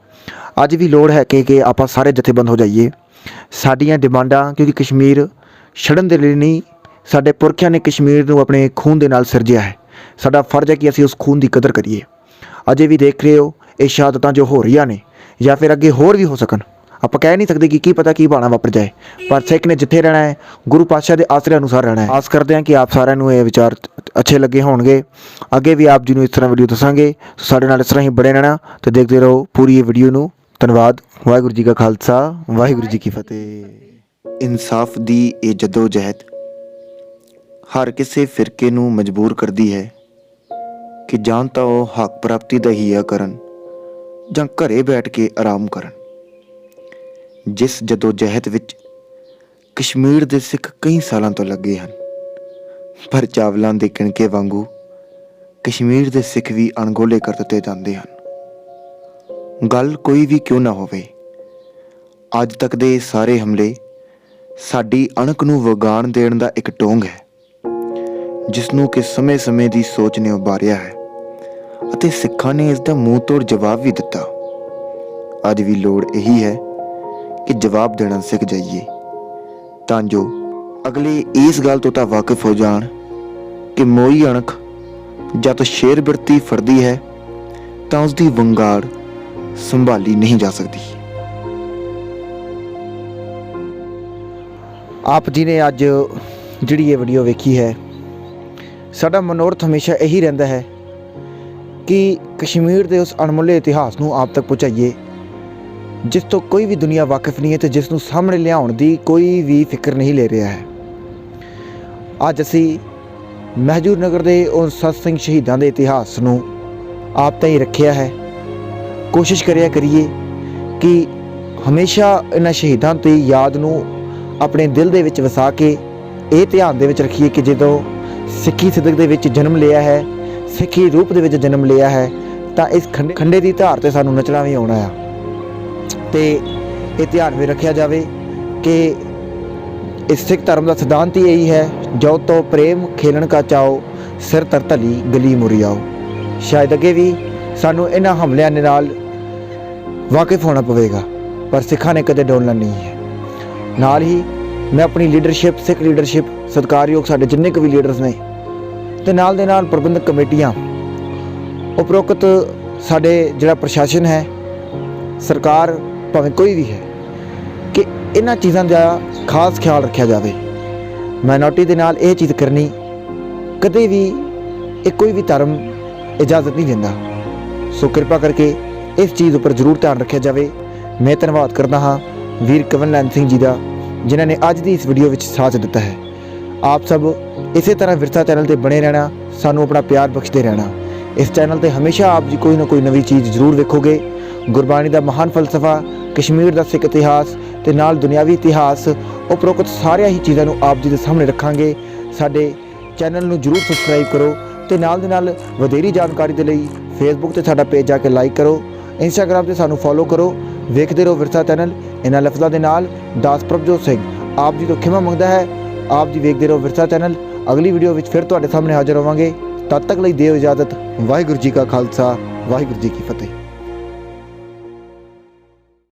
ਅੱਜ ਵੀ ਲੋੜ ਹੈ ਕਿ ਆਪਾਂ ਸਾਰੇ ਜਥੇਬੰਦ ਹੋ ਜਾਈਏ। ਸਾਡੀਆਂ ਡਿਮਾਂਡਾਂ, ਕਿਉਂਕਿ ਕਸ਼ਮੀਰ ਛੱਡਣ ਦੇ ਲਈ ਨਹੀਂ, ਸਾਡੇ ਪੁਰਖਿਆਂ ਨੇ ਕਸ਼ਮੀਰ ਨੂੰ ਆਪਣੇ ਖੂਨ ਦੇ ਨਾਲ ਸਿਰਜਿਆ ਹੈ। ਸਾਡਾ ਫਰਜ਼ ਹੈ ਕਿ ਅਸੀਂ ਉਸ ਖੂਨ ਦੀ ਕਦਰ ਕਰੀਏ। ਅਜੇ ਵੀ ਦੇਖ ਰਹੇ ਹੋ ਇਹ ਸ਼ਹਾਦਤਾਂ ਜੋ ਹੋ ਰਹੀਆਂ ਨੇ, ਜਾਂ ਫਿਰ ਅੱਗੇ ਹੋਰ ਵੀ ਹੋ ਸਕਣ, ਆਪਾਂ ਕਹਿ ਨਹੀਂ ਸਕਦੇ ਕਿ ਕੀ ਪਤਾ ਕੀ ਬਾਣਾ ਵਾਪਰ ਜਾਏ, ਪਰ ਸਿੱਖ ਨੇ ਜਿੱਥੇ ਰਹਿਣਾ ਹੈ ਗੁਰੂ ਪਾਤਸ਼ਾਹ ਦੇ ਆਸਰੇ ਅਨੁਸਾਰ ਰਹਿਣਾ ਹੈ। ਆਸ ਕਰਦੇ ਹਾਂ ਕਿ ਆਪ ਸਾਰਿਆਂ ਨੂੰ ਇਹ ਵਿਚਾਰ ਅੱਛੇ ਲੱਗੇ ਹੋਣਗੇ। ਅੱਗੇ ਵੀ ਆਪ ਜੀ ਨੂੰ ਇਸ ਤਰ੍ਹਾਂ ਵੀਡੀਓ ਦੱਸਾਂਗੇ, ਸਾਡੇ ਨਾਲ ਇਸ ਤਰ੍ਹਾਂ ਹੀ ਬੜੇ ਰਹਿਣਾ ਤੇ ਦੇਖਦੇ ਰਹੋ ਪੂਰੀ ਇਹ ਵੀਡੀਓ ਨੂੰ। ਧੰਨਵਾਦ। ਵਾਹਿਗੁਰੂ ਜੀ ਕਾ ਖਾਲਸਾ, ਵਾਹਿਗੁਰੂ ਜੀ ਕੀ ਫਤਿਹ। ਇਨਸਾਫ ਦੀ ਇਹ ਜਦੋਜਹਿਦ ਹਰ ਕਿਸੇ ਫਿਰਕੇ ਨੂੰ ਮਜਬੂਰ ਕਰਦੀ ਹੈ ਕਿ ਜਾਂ ਤਾਂ ਉਹ ਹੱਕ ਪ੍ਰਾਪਤੀ ਦਾ ਹੀਆ ਕਰਨ ਜਾਂ ਘਰੇ ਬੈਠ ਕੇ ਆਰਾਮ ਕਰਨ। ਜਿਸ ਜਦੋਜਹਿਦ ਵਿੱਚ ਕਸ਼ਮੀਰ ਦੇ ਸਿੱਖ ਕਈ ਸਾਲਾਂ ਤੋਂ ਲੱਗੇ ਹਨ, ਪਰ ਚਾਵਲਾਂ ਦੇ ਕਿਣਕੇ ਵਾਂਗੂ ਕਸ਼ਮੀਰ ਦੇ ਸਿੱਖ ਵੀ ਅਣਗੌਲੇ ਕਰ ਦਿੱਤੇ ਜਾਂਦੇ ਹਨ। ਗੱਲ ਕੋਈ ਵੀ ਕਿਉਂ ਨਾ ਹੋਵੇ, ਅੱਜ ਤੱਕ ਦੇ ਸਾਰੇ ਹਮਲੇ ਸਾਡੀ ਅਣਖ ਨੂੰ ਵਗਾਣ ਦੇਣ ਦਾ ਇੱਕ ਢੋਂਗ ਹੈ, ਜਿਸ ਨੂੰ ਕਿ ਸਮੇਂ-ਸਮੇਂ ਦੀ ਸੋਚ ਨੇ ਉਭਾਰਿਆ ਹੈ ਅਤੇ ਸਿੱਖਾਂ ਨੇ ਇਸ ਦਾ ਮੂੰਹ ਤੋੜ ਜਵਾਬ ਵੀ ਦਿੱਤਾ। ਅੱਜ ਵੀ ਲੋੜ ਇਹੀ ਹੈ ਕਿ ਜਵਾਬ ਦੇਣਾ ਸਿੱਖ ਜਾਈਏ, ਤਾਂ ਜੋ ਅਗਲੇ ਇਸ ਗੱਲ ਤੋਂ ਤਾਂ ਵਾਕਿਫ ਹੋ ਜਾਣ ਕਿ ਮੋਈ ਅਣਖ ਜਦ ਸ਼ੇਰ ਬਿਰਤੀ ਫੜਦੀ ਹੈ ਤਾਂ ਉਸ ਦੀ ਵੰਗਾਰ ਸੰਭਾਲੀ ਨਹੀਂ ਜਾ ਸਕਦੀ। ਆਪ ਜੀ ਨੇ ਅੱਜ ਜਿਹੜੀ ਇਹ ਵੀਡੀਓ ਵੇਖੀ ਹੈ, ਸਾਡਾ ਮਨੋਰਥ ਹਮੇਸ਼ਾ ਇਹੀ ਰਹਿੰਦਾ ਹੈ ਕਿ ਕਸ਼ਮੀਰ ਦੇ ਉਸ ਅਣਮੁੱਲੇ ਇਤਿਹਾਸ ਨੂੰ ਆਪ ਤੱਕ ਪਹੁੰਚਾਈਏ, ਜਿਸ ਤੋਂ ਕੋਈ ਵੀ ਦੁਨੀਆ ਵਾਕਿਫ ਨਹੀਂ ਹੈ ਤੇ ਜਿਸ ਨੂੰ ਸਾਹਮਣੇ ਲਿਆਉਣ ਦੀ ਕੋਈ ਵੀ ਫਿਕਰ ਨਹੀਂ ਲੈ ਰਿਹਾ ਹੈ। ਅੱਜ ਅਸੀਂ ਮਹਿਜੂਰ ਨਗਰ ਦੇ ਉਸ ਸਤ ਸਿੰਘ ਸ਼ਹੀਦਾਂ ਦੇ ਇਤਿਹਾਸ ਨੂੰ ਆਪ ਤਾਈਂ ਰੱਖਿਆ ਹੈ। ਕੋਸ਼ਿਸ਼ ਕਰੀਏ ਕਿ ਹਮੇਸ਼ਾ ਇਹਨਾਂ ਸ਼ਹੀਦਾਂ ਦੀ ਯਾਦ ਨੂੰ ਆਪਣੇ ਦਿਲ ਦੇ ਵਿੱਚ ਵਸਾ ਕੇ ਇਹ ਧਿਆਨ ਦੇ ਵਿੱਚ ਰੱਖੀਏ ਕਿ ਜਦੋਂ ਸਿੱਖੀ ਸਿਦਕ ਦੇ ਵਿੱਚ ਜਨਮ ਲਿਆ ਹੈ, ਸਿੱਖੀ ਰੂਪ ਦੇ ਵਿੱਚ ਜਨਮ ਲਿਆ ਹੈ, ਤਾਂ ਇਸ ਖੰਡੇ ਦੀ ਧਾਰ 'ਤੇ ਸਾਨੂੰ ਨੱਚਣਾ ਵੀ ਆਉਣਾ ਆ। ਤੇ ਇਹ ਧਿਆਨ ਵਿੱਚ ਰੱਖਿਆ ਜਾਵੇ ਕਿ ਇਸ ਸਿੱਖ ਧਰਮ ਦਾ ਸਿਧਾਂਤ ਹੀ ਇਹੀ ਹੈ, ਜੋ ਤੋ ਪ੍ਰੇਮ ਖੇਲਣ ਕਾ ਚਾਓ, ਸਿਰ ਤਰ ਧਲੀ ਗਲੀ ਮੁਰੀ ਆਓ। ਸ਼ਾਇਦ ਅੱਗੇ ਵੀ ਸਾਨੂੰ ਇਹਨਾਂ ਹਮਲਿਆਂ ਦੇ ਨਾਲ ਵਾਕਿਫ ਹੋਣਾ ਪਵੇਗਾ, ਪਰ ਸਿੱਖਾਂ ਨੇ ਕਦੇ ਡੋਲਣਾ ਨਹੀਂ ਹੈ। ਨਾਲ ਹੀ ਮੈਂ ਆਪਣੀ ਲੀਡਰਸ਼ਿਪ, ਸਿੱਖ ਲੀਡਰਸ਼ਿਪ, ਸਤਿਕਾਰਯੋਗ ਸਾਡੇ ਜਿੰਨੇ ਕੁ ਵੀ ਲੀਡਰਸ ਨੇ, ਤੇ ਨਾਲ ਦੇ ਨਾਲ ਪ੍ਰਬੰਧਕ ਕਮੇਟੀਆਂ, ਉਪਰੋਕਤ ਸਾਡੇ ਜਿਹੜਾ ਪ੍ਰਸ਼ਾਸਨ ਹੈ, ਸਰਕਾਰ ਭਾਵੇਂ ਕੋਈ ਵੀ ਹੈ, ਕਿ ਇਹਨਾਂ ਚੀਜ਼ਾਂ ਦਾ ਖਾਸ ਖਿਆਲ ਰੱਖਿਆ ਜਾਵੇ। ਮਾਈਨੋਰਟੀ ਦੇ ਨਾਲ ਇਹ ਚੀਜ਼ ਕਰਨੀ ਕਦੇ ਵੀ ਇਹ ਕੋਈ ਵੀ ਧਰਮ ਇਜਾਜ਼ਤ ਨਹੀਂ ਦਿੰਦਾ। ਸੋ ਕਿਰਪਾ ਕਰਕੇ ਇਸ ਚੀਜ਼ ਉੱਪਰ ਜ਼ਰੂਰ ਧਿਆਨ ਰੱਖਿਆ ਜਾਵੇ। ਮੈਂ ਧੰਨਵਾਦ ਕਰਦਾ ਹਾਂ ਵੀਰ ਕਵਨ ਲੈਨ ਸਿੰਘ ਜੀ ਦਾ, ਜਿਨ੍ਹਾਂ ਨੇ ਅੱਜ ਦੀ ਇਸ ਵੀਡੀਓ ਵਿੱਚ ਸਾਥ ਦਿੱਤਾ ਹੈ। ਆਪ ਸਭ ਇਸੇ ਤਰ੍ਹਾਂ ਵਿਰਸਾ ਚੈਨਲ ਤੇ ਬਣੇ ਰਹਿਣਾ, ਸਾਨੂੰ ਆਪਣਾ ਪਿਆਰ ਬਖਸ਼ਦੇ ਰਹਿਣਾ। ਇਸ ਚੈਨਲ ਤੇ ਹਮੇਸ਼ਾ ਆਪ ਜੀ ਕੋਈ ਨਾ ਕੋਈ ਨਵੀਂ ਚੀਜ਼ ਜ਼ਰੂਰ ਵੇਖੋਗੇ। ਗੁਰਬਾਣੀ ਦਾ ਮਹਾਨ ਫਲਸਫਾ, ਕਸ਼ਮੀਰ ਦਾ ਸਿੱਖ ਇਤਿਹਾਸ ਤੇ ਨਾਲ ਦੁਨਿਆਵੀ ਇਤਿਹਾਸ, ਉਪਰੋਕਤ ਸਾਰੀਆਂ ਹੀ ਚੀਜ਼ਾਂ ਨੂੰ ਆਪ ਜੀ ਦੇ ਸਾਹਮਣੇ ਰੱਖਾਂਗੇ। ਸਾਡੇ ਚੈਨਲ ਨੂੰ ਜ਼ਰੂਰ ਸਬਸਕ੍ਰਾਈਬ ਕਰੋ ਤੇ ਨਾਲ ਦੇ ਨਾਲ ਵਧੇਰੀ ਜਾਣਕਾਰੀ ਦੇ ਲਈ ਫੇਸਬੁੱਕ ਤੇ ਸਾਡਾ ਪੇਜ ਜਾ ਕੇ ਲਾਈਕ ਕਰੋ, ਇੰਸਟਾਗ੍ਰਾਮ ਤੇ ਸਾਨੂੰ ਫੋਲੋ ਕਰੋ। ਵੇਖਦੇ ਰਹੋ ਵਿਰਸਾ ਚੈਨਲ। ਇਹਨਾਂ ਲਫ਼ਜ਼ਾਂ ਦੇ ਨਾਲ ਦਾਸ ਪ੍ਰਭਜੋਤ ਸਿੰਘ ਆਪ ਜੀ ਤੋਂ ਖਿਮਾ ਮੰਗਦਾ ਹੈ। ਆਪ ਜੀ ਵੇਖਦੇ ਰਹੋ ਵਿਰਸਾ ਚੈਨਲ। ਅਗਲੀ ਵੀਡੀਓ ਵਿੱਚ ਫਿਰ ਤੁਹਾਡੇ ਸਾਹਮਣੇ ਹਾਜ਼ਰ ਹੋਵਾਂਗੇ। ਤਦ ਤੱਕ ਲਈ ਦਿਓ ਇਜਾਜ਼ਤ। ਵਾਹਿਗੁਰੂ ਜੀ ਕਾ ਖਾਲਸਾ, ਵਾਹਿਗੁਰੂ ਜੀ ਕੀ ਫਤਿਹ।